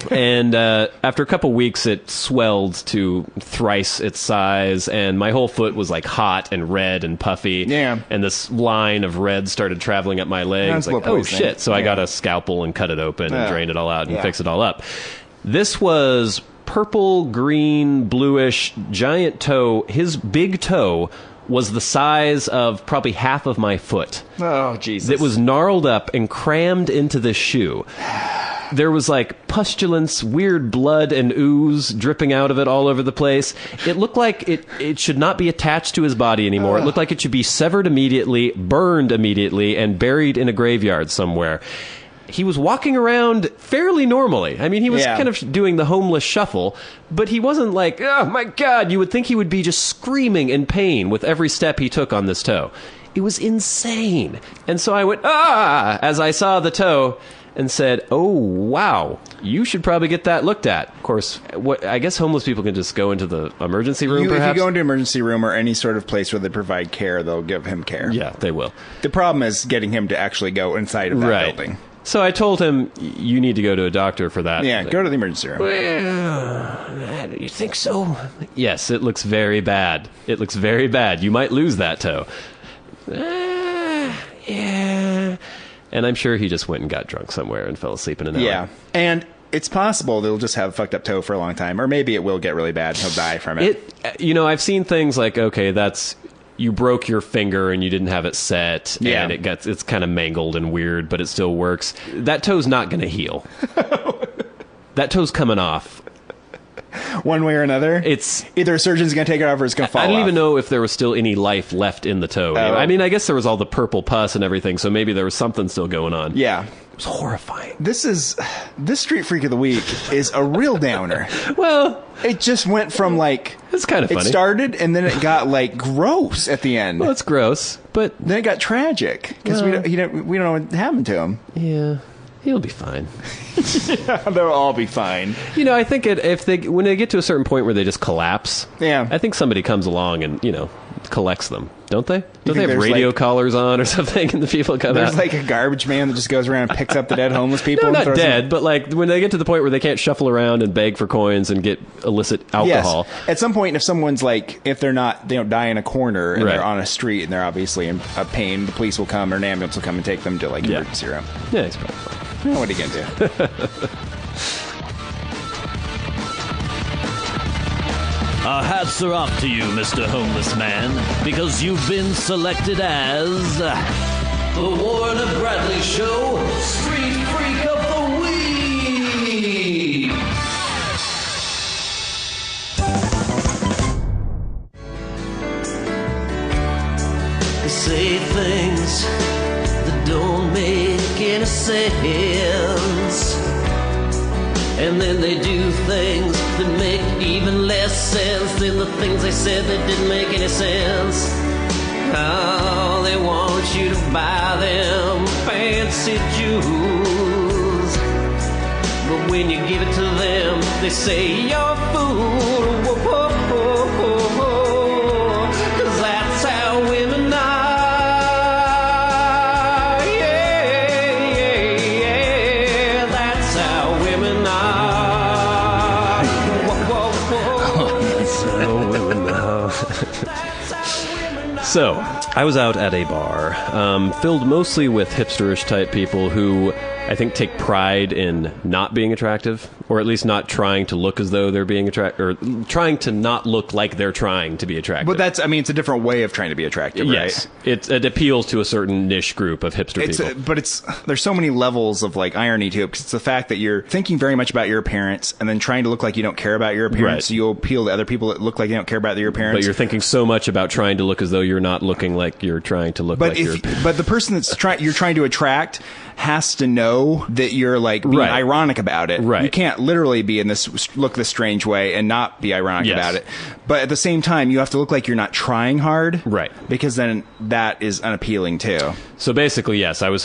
And after a couple weeks, it swelled to thrice its size, and my whole foot was like hot and red and puffy. Yeah. And this line of red started traveling up my leg. It's like, oh shit! So I got a scalpel and cut it open and drained it all out and fixed it all up. This was purple, green, bluish, giant toe. His big toe was the size of probably half of my foot. Oh, Jesus. It was gnarled up and crammed into this shoe. There was like pustulence, weird blood and ooze dripping out of it all over the place. It looked like it should not be attached to his body anymore. It looked like it should be severed immediately, burned immediately, and buried in a graveyard somewhere. He was walking around fairly normally. I mean, he was kind of doing the homeless shuffle, but he wasn't like, oh my God, you would think he would be just screaming in pain with every step he took on this toe. It was insane. And so I went, as I saw the toe and said, oh, wow, you should probably get that looked at. Of course, I guess homeless people can just go into the emergency room, perhaps? If you go into an emergency room or any sort of place where they provide care, they'll give him care. Yeah, they will. The problem is getting him to actually go inside of that building. So I told him, you need to go to a doctor for that. Yeah, go to the emergency room. Well, you think so? Yes, it looks very bad. It looks very bad. You might lose that toe. Yeah. And I'm sure he just went and got drunk somewhere and fell asleep in an alley. Yeah, and it's possible they'll just have a fucked up toe for a long time, or maybe it will get really bad and he'll die from it. I've seen things like, okay, that's... You broke your finger and you didn't have it set, and it's kind of mangled and weird, but it still works. That toe's not going to heal. That toe's coming off. One way or another? It's either a surgeon's going to take it off or it's going to fall off. I don't even know if there was still any life left in the toe. I mean, I guess there was all the purple pus and everything, so maybe there was something still going on. Yeah. It was horrifying. This Street Freak of the Week is a real downer. Well... It just went from like... It's kind of funny. It started and then it got like gross at the end. Well, it's gross, but... Then it got tragic because we don't know what happened to him. Yeah. He'll be fine. They'll all be fine. I think when they get to a certain point where they just collapse, I think somebody comes along and, collects them. Don't they? Don't they have radio collars on or something and the people come out? There's like a garbage man that just goes around and picks up the dead homeless people. No, not dead, but like when they get to the point where they can't shuffle around and beg for coins and get illicit alcohol. Yes. At some point, if someone's like, if they don't die in a corner and they're on a street and they're obviously in pain, the police will come or an ambulance will come and take them to like emergency room. Yeah, it's probably fine. What are you going to do? Our hats are off to you, Mr. Homeless Man, because you've been selected as the Warner Bradley Show Street Freak of the Week. They say things that don't make any sense, and then they do things that make even less sense than the things they said that didn't make any sense. Oh, they want you to buy them fancy jewels, but when you give it to them, they say you're a fool. Whoa, whoa, whoa, whoa, whoa. 'Cause that's how women are. So, I was out at a bar, filled mostly with hipsterish type people who I think take pride in not being attractive, or at least not trying to look as though they're being attractive, or trying to not look like they're trying to be attractive. But it's a different way of trying to be attractive, right? Yes. It appeals to a certain niche group of hipster people. There's so many levels of like irony to it, because it's the fact that you're thinking very much about your appearance and then trying to look like you don't care about your appearance, right. So you'll appeal to other people that look like they don't care about your appearance. But you're thinking so much about trying to look as though you're not looking like you're trying to look like you're... But the person you're trying to attract has to know that you're like being Right. ironic about it. Right. You can't literally be in this strange way and not be ironic Yes. about it. But at the same time, you have to look like you're not trying hard. Right. Because then that is unappealing too. So basically, yes, I was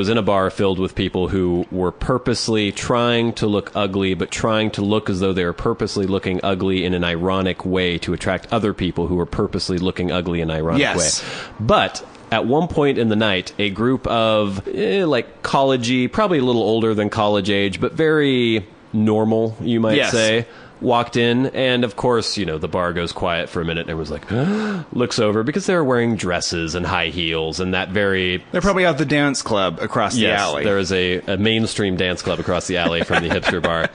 in a bar filled with people who were purposely trying to look ugly, but trying to look as though they were purposely looking ugly in an ironic way to attract other people who were purposely looking ugly in an ironic Yes. way. But at one point in the night, a group of like collegey, probably a little older than college age, but very normal, you might Yes. say, walked in, and of course, you know, the bar goes quiet for a minute, and everyone's like, looks over, because they're wearing dresses and high heels, and that very... They're probably out the dance club across the alley. There is a mainstream dance club across the alley from the hipster bar.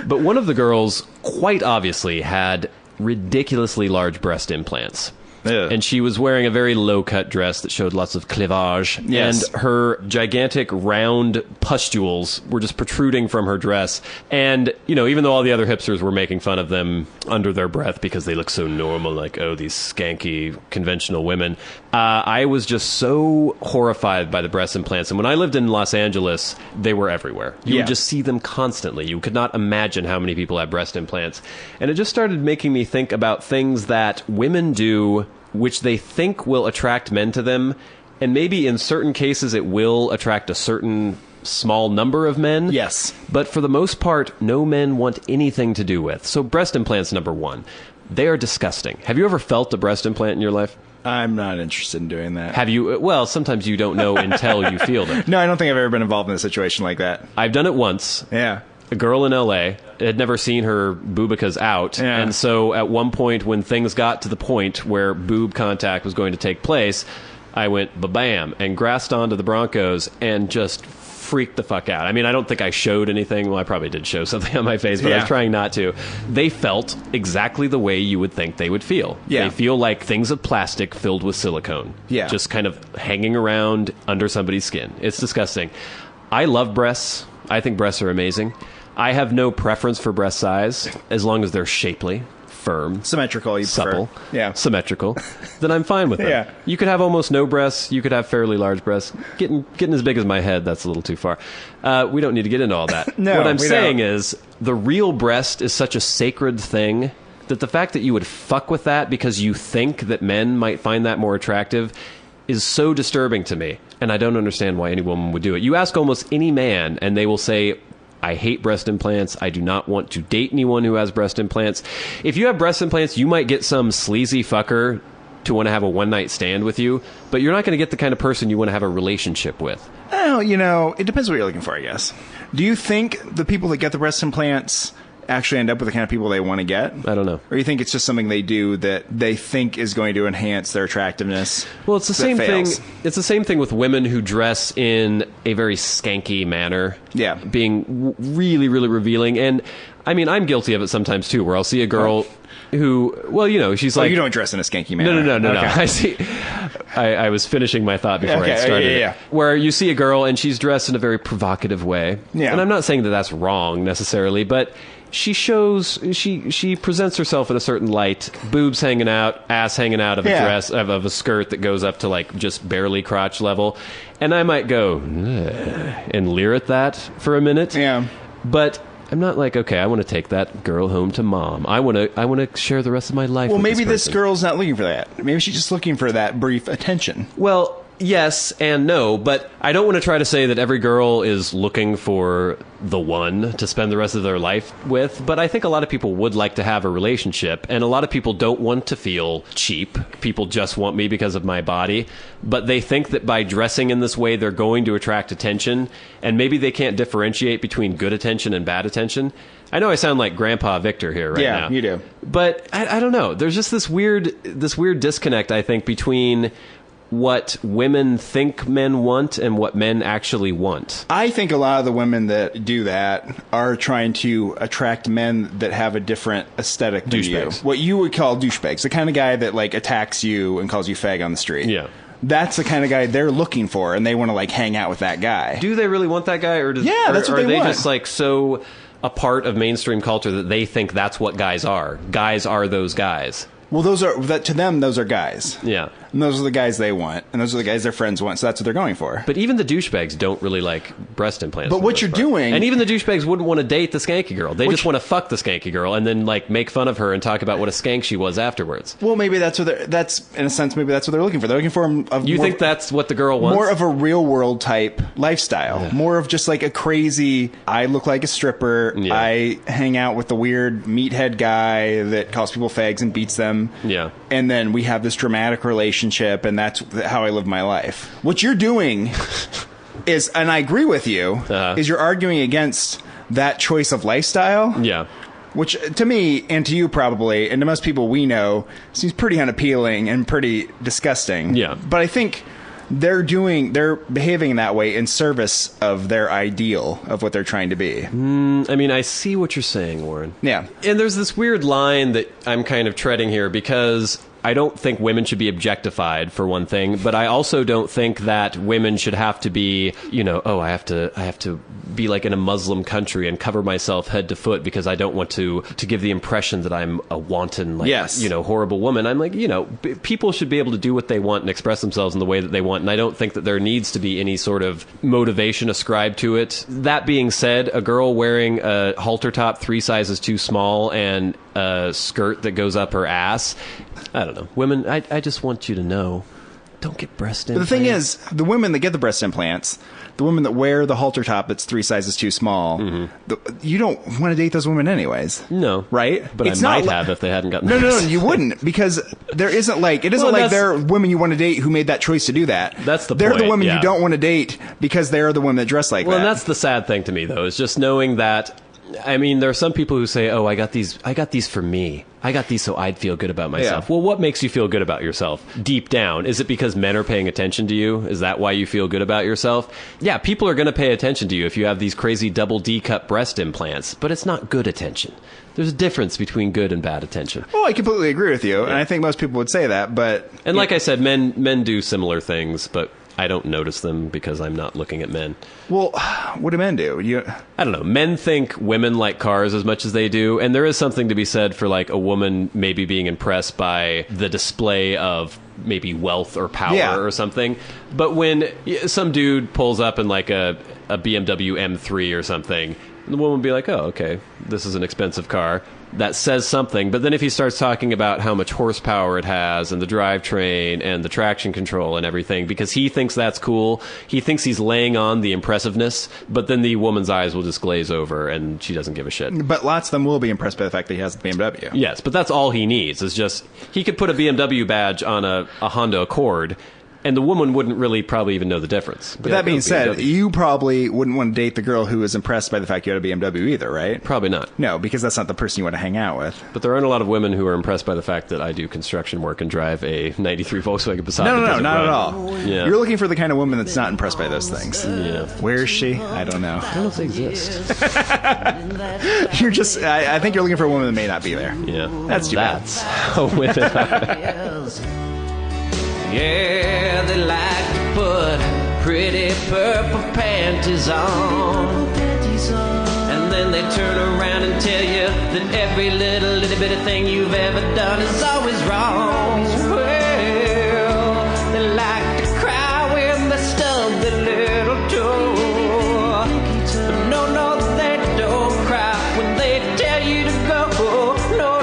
But one of the girls, quite obviously, had ridiculously large breast implants. Ugh. And she was wearing a very low-cut dress that showed lots of cleavage. Yes. And her gigantic round pustules were just protruding from her dress. And, you know, even though all the other hipsters were making fun of them under their breath because they look so normal, like, oh, these skanky, conventional women, I was just so horrified by the breast implants. And when I lived in Los Angeles, they were everywhere. You would just see them constantly. You could not imagine how many people had breast implants. And it just started making me think about things that women do which they think will attract men to them, and maybe in certain cases it will attract a certain small number of men. Yes. But for the most part, no men want anything to do with. So breast implants, number one. They are disgusting. Have you ever felt a breast implant in your life? I'm not interested in doing that. Have you? Well, sometimes you don't know until you feel them. No, I don't think I've ever been involved in a situation like that. I've done it once. Yeah. A girl in LA had never seen her boobicas out. Yeah. And so at one point when things got to the point where boob contact was going to take place, I went ba-bam and grasped onto the Broncos and just freaked the fuck out. I mean, I don't think I showed anything. Well, I probably did show something on my face, but I was trying not to. They felt exactly the way you would think they would feel. Yeah. They feel like things of plastic filled with silicone. Yeah. Just kind of hanging around under somebody's skin. It's disgusting. I love breasts. I think breasts are amazing. I have no preference for breast size as long as they're shapely, firm, Symmetrical, you supple, prefer. Yeah. symmetrical, then I'm fine with them. Yeah. You could have almost no breasts. You could have fairly large breasts. Getting as big as my head, that's a little too far. We don't need to get into all that. No, what I'm we saying don't. is the real breast is such a sacred thing that the fact that you would fuck with that because you think that men might find that more attractive is so disturbing to me. And I don't understand why any woman would do it. You ask almost any man, and they will say, I hate breast implants. I do not want to date anyone who has breast implants. If you have breast implants, you might get some sleazy fucker to want to have a one-night stand with you, but you're not going to get the kind of person you want to have a relationship with. Oh, you know, it depends what you're looking for, I guess. Do you think the people that get the breast implants actually end up with the kind of people they want to get? I don't know. Or you think it's just something they do that they think is going to enhance their attractiveness? Well, it's the that same fails? thing. It's the same thing with women who dress in a very skanky manner. Yeah. Being really, really revealing. And I mean, I'm guilty of it sometimes too, where I'll see a girl who, well, you know, she's like, you don't dress in a skanky manner. No. Okay. I see. I was finishing my thought before I Okay, started. yeah. It. Where you see a girl and she's dressed in a very provocative way. Yeah. And I'm not saying that that's wrong necessarily, but she presents herself in a certain light, boobs hanging out, ass hanging out of a dress, of a skirt that goes up to like just barely crotch level. And I might go, "Ugh," and leer at that for a minute. Yeah. But I'm not like, okay, I want to take that girl home to mom. I want to share the rest of my life Well, with maybe this person. girl's not looking for that. Maybe she's just looking for that brief attention. Well, yes and no, but I don't want to try to say that every girl is looking for the one to spend the rest of their life with, but I think a lot of people would like to have a relationship, and a lot of people don't want to feel cheap. People just want me because of my body, but they think that by dressing in this way, they're going to attract attention, and maybe they can't differentiate between good attention and bad attention. I know I sound like Grandpa Victor here right now. Yeah, you do. But I don't know. There's just this weird disconnect, I think, between what women think men want and what men actually want. I think a lot of the women that do that are trying to attract men that have a different aesthetic than you. Douchebags. What you would call douchebags. The kind of guy that like attacks you and calls you fag on the street. Yeah. That's the kind of guy they're looking for, and they want to like hang out with that guy. Do they really want that guy, or Yeah, that's what are they want. just like so a part of mainstream culture that they think that's what guys are? Guys are those guys. Well, to them, those are guys. Yeah. And those are the guys they want, and those are the guys their friends want, so that's what they're going for. But even the douchebags don't really like breast implants. But what you're doing... And even the douchebags wouldn't want to date the skanky girl. They just want to fuck the skanky girl and then, like, make fun of her and talk about what a skank she was afterwards. Well, maybe that's what in a sense, maybe that's what they're looking for. They're looking for You think that's what the girl wants? More of a real-world type lifestyle. Yeah. More of just, like, a crazy, I look like a stripper, I hang out with the weird meathead guy that calls people fags and beats them. Yeah. And then we have this dramatic relationship, and that's how I live my life. What you're doing is, and I agree with you, is you're arguing against that choice of lifestyle. Yeah. Which, to me, and to you probably, and to most people we know, seems pretty unappealing and pretty disgusting. Yeah. But I think they're behaving in that way in service of their ideal of what they're trying to be. I mean, I see what you're saying, Warren. Yeah. And there's this weird line that I'm kind of treading here because I don't think women should be objectified, for one thing, but I also don't think that women should have to be, I have to be like in a Muslim country and cover myself head to foot because I don't want to give the impression that I'm a wanton, horrible woman. I'm like, people should be able to do what they want and express themselves in the way that they want, and I don't think that there needs to be any sort of motivation ascribed to it. That being said, a girl wearing a halter top 3 sizes too small and a skirt that goes up her ass, I don't know. Women, I just want you to know, don't get breast implants. But the thing is, the women that get the breast implants, the women that wear the halter top that's 3 sizes too small, you don't want to date those women anyways. No. Right? But it's I might have if they hadn't gotten No, you wouldn't, because there isn't like, it isn't like there are women you want to date who made that choice to do that. That's the They're point, the women you don't want to date because they're the women that dress like that. Well, and that's the sad thing to me, though, is just knowing that, I mean, there are some people who say, I got these for me. I got these so I'd feel good about myself. Yeah. Well, what makes you feel good about yourself deep down? Is it because men are paying attention to you? Is that why you feel good about yourself? Yeah, people are going to pay attention to you if you have these crazy double D cup breast implants, but it's not good attention. There's a difference between good and bad attention. Oh, I completely agree with you, and I think most people would say that, but... And like I said, men do similar things, but I don't notice them because I'm not looking at men. Well, what do men do? I don't know. Men think women like cars as much as they do, and there is something to be said for like a woman maybe being impressed by the display of maybe wealth or power or something. But when some dude pulls up in like a BMW M3 or something, the woman will be like, oh, okay, this is an expensive car. That says something. But then if he starts talking about how much horsepower it has and the drivetrain and the traction control and everything, because he thinks that's cool, he thinks he's laying on the impressiveness, but then the woman's eyes will just glaze over and she doesn't give a shit. But lots of them will be impressed by the fact that he has the BMW. Yes, but that's all he needs, is just, he could put a BMW badge on a Honda Accord, and the woman wouldn't really probably even know the difference. But that being said, you probably wouldn't want to date the girl who is impressed by the fact you had a BMW either, right? Probably not. No, because that's not the person you want to hang out with. But there aren't a lot of women who are impressed by the fact that I do construction work and drive a 93 Volkswagen Passat. No, not at all. Yeah. You're looking for the kind of woman that's not impressed by those things. Yeah. Where is she? I don't know. I don't know if they exist. You're just, I think you're looking for a woman that may not be there. Yeah. That's too bad. That's how women are. Yeah, they like to put pretty purple panties on. And then they turn around and tell you that every little bit of thing you've ever done is always wrong. Well, they like to cry when they stub their little toe. But no, they don't cry when they tell you to go. No.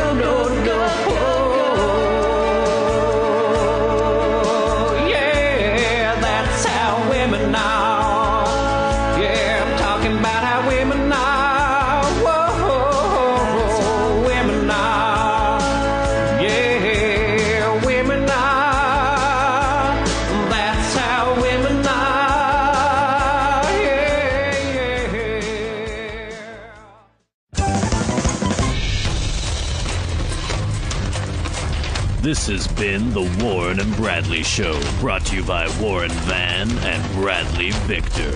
This has been the Warren and Bradley Show, brought to you by Warren Van and Bradley Victor.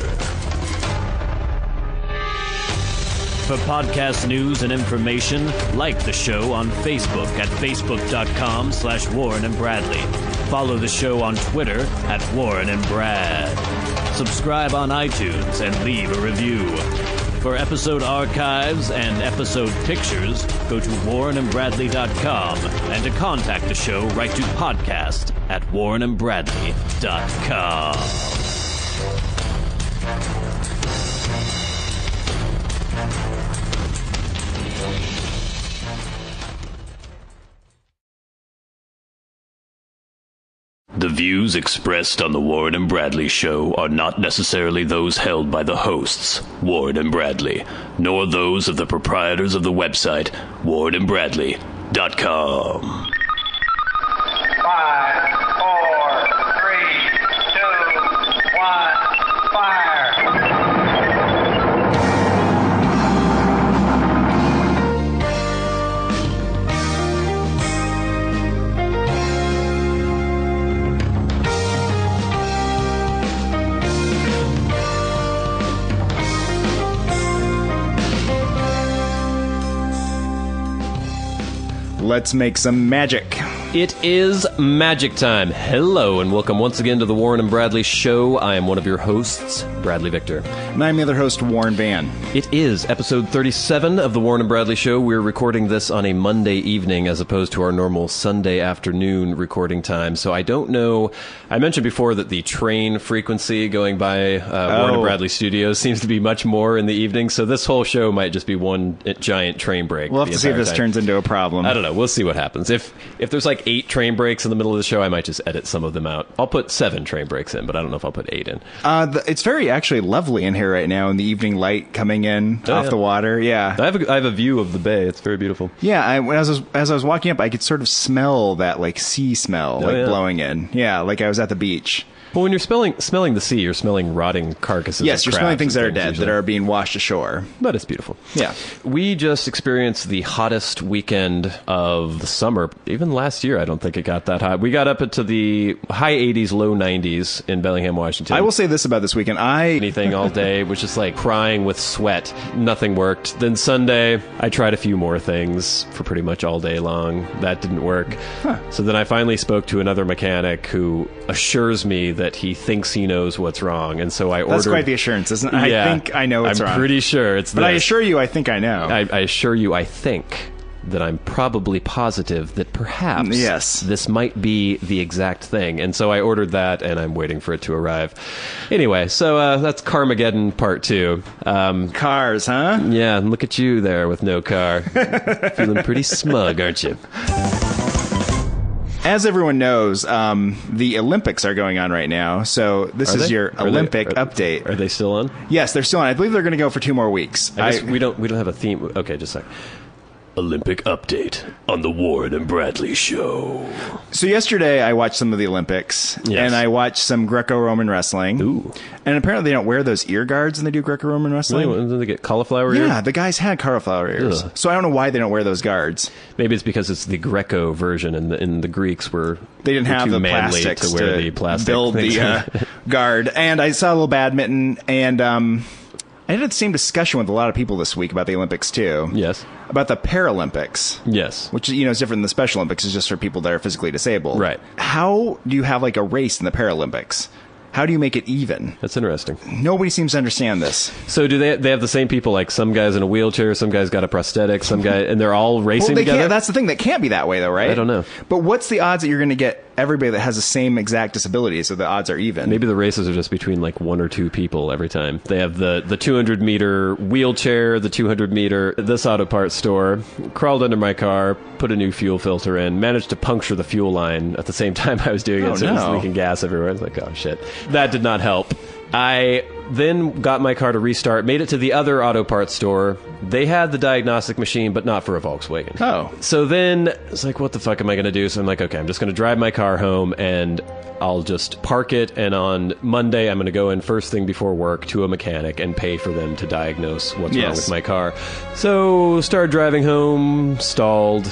For podcast news and information, like the show on Facebook at facebook.com/Warren and Bradley. Follow the show on Twitter at Warren and Brad. Subscribe on iTunes and leave a review. For episode archives and episode pictures, go to warrenandbradley.com. And to contact the show, write to podcast@warrenandbradley.com. The views expressed on the Warren and Bradley Show are not necessarily those held by the hosts, Warren and Bradley, nor those of the proprietors of the website, warrenandbradley.com. 5, 4, 3, 2, 1, fire! Let's make some magic. It is magic time. Hello, and welcome once again to the Warren and Bradley Show. I am one of your hosts, Bradley Victor. And I'm the other host, Warren Van. It is episode 37 of the Warren and Bradley Show. We're recording this on a Monday evening as opposed to our normal Sunday afternoon recording time. So I don't know. I mentioned before that the train frequency going by Warren and Bradley Studios seems to be much more in the evening. So this whole show might just be one giant train break. We'll have to see if this turns into a problem. I don't know. We'll see what happens. If there's like 8 train breaks in the middle of the show, I might just edit some of them out. I'll put 7 train breaks in, but I don't know if I'll put 8 in. It's very actually lovely in here right now, in the evening light coming in off the water. Yeah, I have a view of the bay. It's very beautiful. Yeah, as I was walking up, I could sort of smell that like sea smell blowing in. Yeah, like I was at the beach. Well, when you're smelling the sea, you're smelling rotting carcasses. Yes, you're smelling things that are dead, usually, that are being washed ashore. But it's beautiful. Yeah. We just experienced the hottest weekend of the summer. Even last year, I don't think it got that hot. We got up into the high 80s, low 90s in Bellingham, Washington. I will say this about this weekend. Anything all day was just like crying with sweat. Nothing worked. Then Sunday, I tried a few more things for pretty much all day long. That didn't work. Huh. So then I finally spoke to another mechanic who assures me that he thinks he knows what's wrong, and so I ordered... That's quite the assurance, isn't it? Yeah, I think I know what's wrong. I'm pretty sure it's But this. I assure you, I think I know. I assure you, I think that I'm probably positive that perhaps this might be the exact thing. And so I ordered that, and I'm waiting for it to arrive. Anyway, so that's Carmageddon Part 2. Cars, huh? Yeah, and look at you there with no car. Feeling pretty smug, aren't you? As everyone knows, the Olympics are going on right now, so this is your Olympic update. Are they still on? Yes, they're still on. I believe they're going to go for 2 more weeks. I guess we don't have a theme. Okay, just a sec. Olympic update on the Warren and Bradley Show. So yesterday I watched some of the Olympics, and I watched some Greco-Roman wrestling. Ooh. And apparently they don't wear those ear guards when they do Greco-Roman wrestling. No, do they get cauliflower ears? Yeah, the guys had cauliflower ears. Ugh. So I don't know why they don't wear those guards. Maybe it's because it's the Greco version, and the Greeks were they didn't have too the manly plastics to wear the plastic build things. the guard. And I saw a little badminton, and I had the same discussion with a lot of people this week about the Olympics too. Yes. About the Paralympics. Yes. Which, is different than the Special Olympics. It's just for people that are physically disabled. Right. How do you have like a race in the Paralympics? How do you make it even? That's interesting. Nobody seems to understand this. So do they have the same people, like some guys in a wheelchair, some guys got a prosthetic, some guy, and they're all racing together? That's the thing. They can't be that way, though, right? I don't know. But what's the odds that you're going to get everybody that has the same exact disability, so the odds are even? Maybe the races are just between like 1 or 2 people every time. They have the 200-meter wheelchair, the 200-meter, this auto parts store, crawled under my car, put a new fuel filter in, managed to puncture the fuel line at the same time I was doing it, so it was leaking gas everywhere. I was like, oh, shit. That did not help. I then got my car to restart, made it to the other auto parts store. They had the diagnostic machine, but not for a Volkswagen. Oh. So then it's like, what the fuck am I going to do? So I'm like, okay, I'm just going to drive my car home and I'll just park it. And on Monday, I'm going to go in first thing before work to a mechanic and pay for them to diagnose what's wrong with my car. So started driving home, stalled,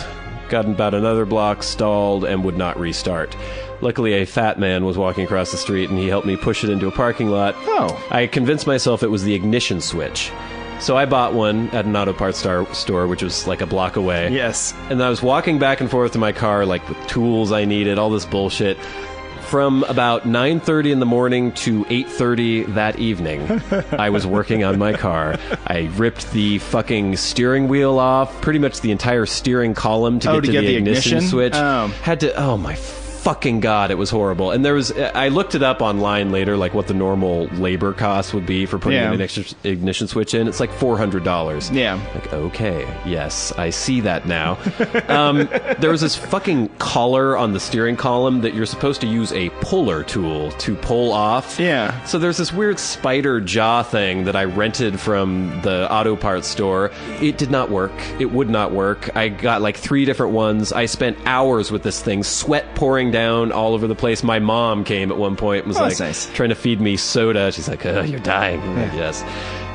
got about another block, stalled, and would not restart. Luckily, a fat man was walking across the street, and he helped me push it into a parking lot. Oh. I convinced myself it was the ignition switch. So I bought one at an auto parts store, which was like a block away. Yes. And I was walking back and forth to my car, like with tools I needed, all this bullshit. From about 9:30 in the morning to 8:30 that evening, I was working on my car. I ripped the fucking steering wheel off, pretty much the entire steering column to get the ignition switch. Had to, oh my fucking God, it was horrible. And I looked it up online later, like what the normal labor cost would be for putting an ignition switch in. It's like $400. Yeah. Like, okay, yes, I see that now. There was this fucking collar on the steering column that you're supposed to use a puller tool to pull off. Yeah. So there's this weird spider jaw thing that I rented from the auto parts store. It did not work. It would not work. I got like 3 different ones. I spent hours with this thing, sweat pouring down all over the place. My mom came at one point and was nice. trying to feed me soda. She's like, you're dying. I'm like, yes.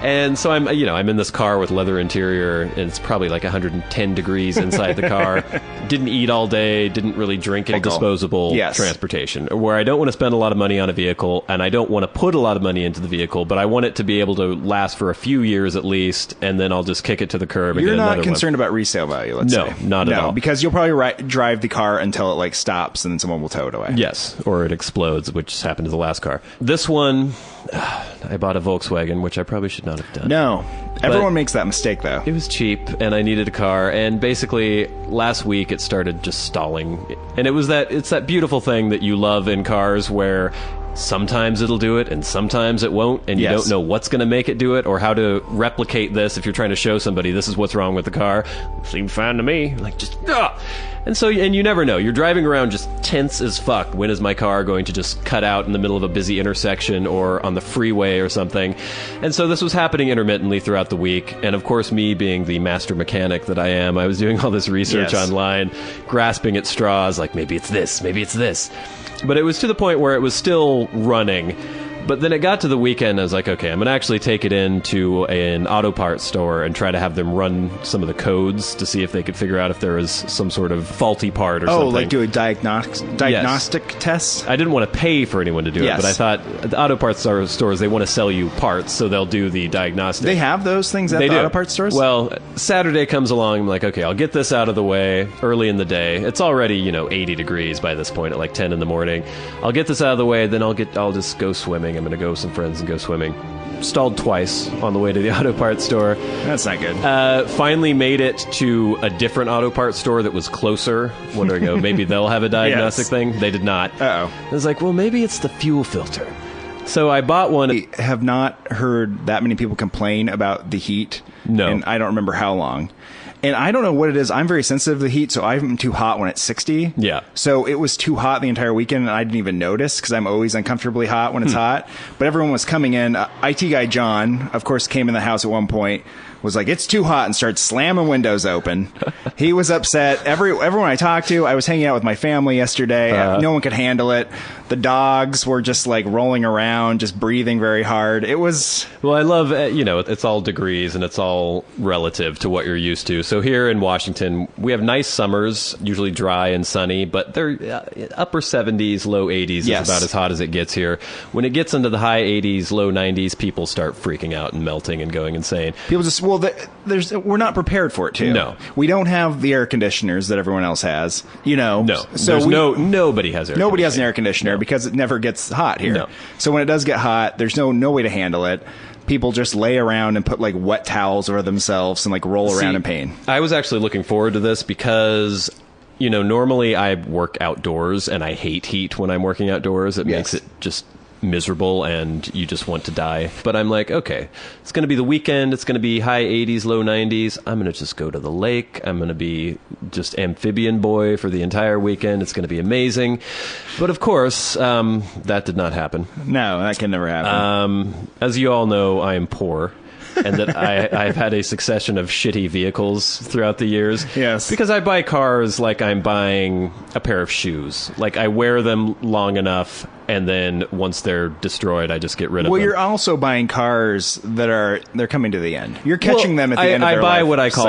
And so I'm in this car with leather interior, and it's probably like 110 degrees inside the car. Didn't eat all day, didn't really drink any disposable transportation. Where I don't want to spend a lot of money on a vehicle, and I don't want to put a lot of money into the vehicle, but I want it to be able to last for a few years at least, and then I'll just kick it to the curb and get another one. You're not concerned about resale value, let's say. No, not at all. Because you'll probably drive the car until it like stops, and then someone will tow it away. Yes, or it explodes, which happened to the last car. This one, I bought a Volkswagen, which I probably should not have done. No. Everyone makes that mistake, though. It was cheap, and I needed a car, and basically, last week it started just stalling. And it's that beautiful thing that you love in cars where sometimes it'll do it, and sometimes it won't, and you don't know what's going to make it do it, or how to replicate this if you're trying to show somebody this is what's wrong with the car. Seemed fine to me. Like, just, And so, and you never know. You're driving around just tense as fuck. When is my car going to just cut out in the middle of a busy intersection or on the freeway or something? And so this was happening intermittently throughout the week. And of course, me being the master mechanic that I am, I was doing all this research online, grasping at straws, like maybe it's this, maybe it's this. But it was to the point where it was still running. But then it got to the weekend, I was like, okay, I'm going to actually take it into an auto parts store and try to have them run some of the codes to see if they could figure out if there was some sort of faulty part or something. Oh, like do a diagnostic test? I didn't want to pay for anyone to do it, but I thought the auto parts stores, they want to sell you parts, so they'll do the diagnostic. They have those things at the auto parts stores? Well, Saturday comes along, I'm like, okay, I'll get this out of the way early in the day. It's already, 80 degrees by this point at like 10 in the morning. I'll get this out of the way, then I'll just go swimming. I'm going to go with some friends and go swimming. Stalled twice on the way to the auto parts store. That's not good. Finally made it to a different auto parts store that was closer. Wondering, maybe they'll have a diagnostic thing. They did not. Uh-oh. I was like, well, maybe it's the fuel filter. So I bought one. I have not heard that many people complain about the heat. No. And I don't remember how long. And I don't know what it is. I'm very sensitive to the heat, so I'm too hot when it's 60. Yeah. So it was too hot the entire weekend, and I didn't even notice because I'm always uncomfortably hot when it's hot. But everyone was coming in. IT guy John, of course, came in the house at one point, was like, it's too hot, and started slamming windows open. He was upset. Everyone I talked to, I was hanging out with my family yesterday. No one could handle it. The dogs were just like rolling around, just breathing very hard. It was... Well, I love, it's all degrees and it's all relative to what you're used to. So here in Washington, we have nice summers, usually dry and sunny, but they're upper 70s, low 80s is about as hot as it gets here. When it gets into the high 80s, low 90s, people start freaking out and melting and going insane. People just... Well, we're not prepared for it, too. No. We don't have the air conditioners that everyone else has, No. So nobody has Nobody has an air conditioner because it never gets hot here. No. So when it does get hot, there's no way to handle it. People just lay around and put like wet towels over themselves and like roll around in pain. I was actually looking forward to this because... normally I work outdoors and I hate heat when I'm working outdoors. It makes it just miserable and you just want to die. But I'm like, okay, it's going to be the weekend. It's going to be high 80s, low 90s. I'm going to just go to the lake. I'm going to be just amphibian boy for the entire weekend. It's going to be amazing. But of course, that did not happen. No, that can never happen. As you all know, I am poor. And that I've had a succession of shitty vehicles throughout the years. Yes. Because I buy cars like I'm buying a pair of shoes. Like I wear them long enough, and then once they're destroyed, I just get rid of them. Well, you're also buying cars that they're coming to the end. You're catching them at the end of their life. I buy what I call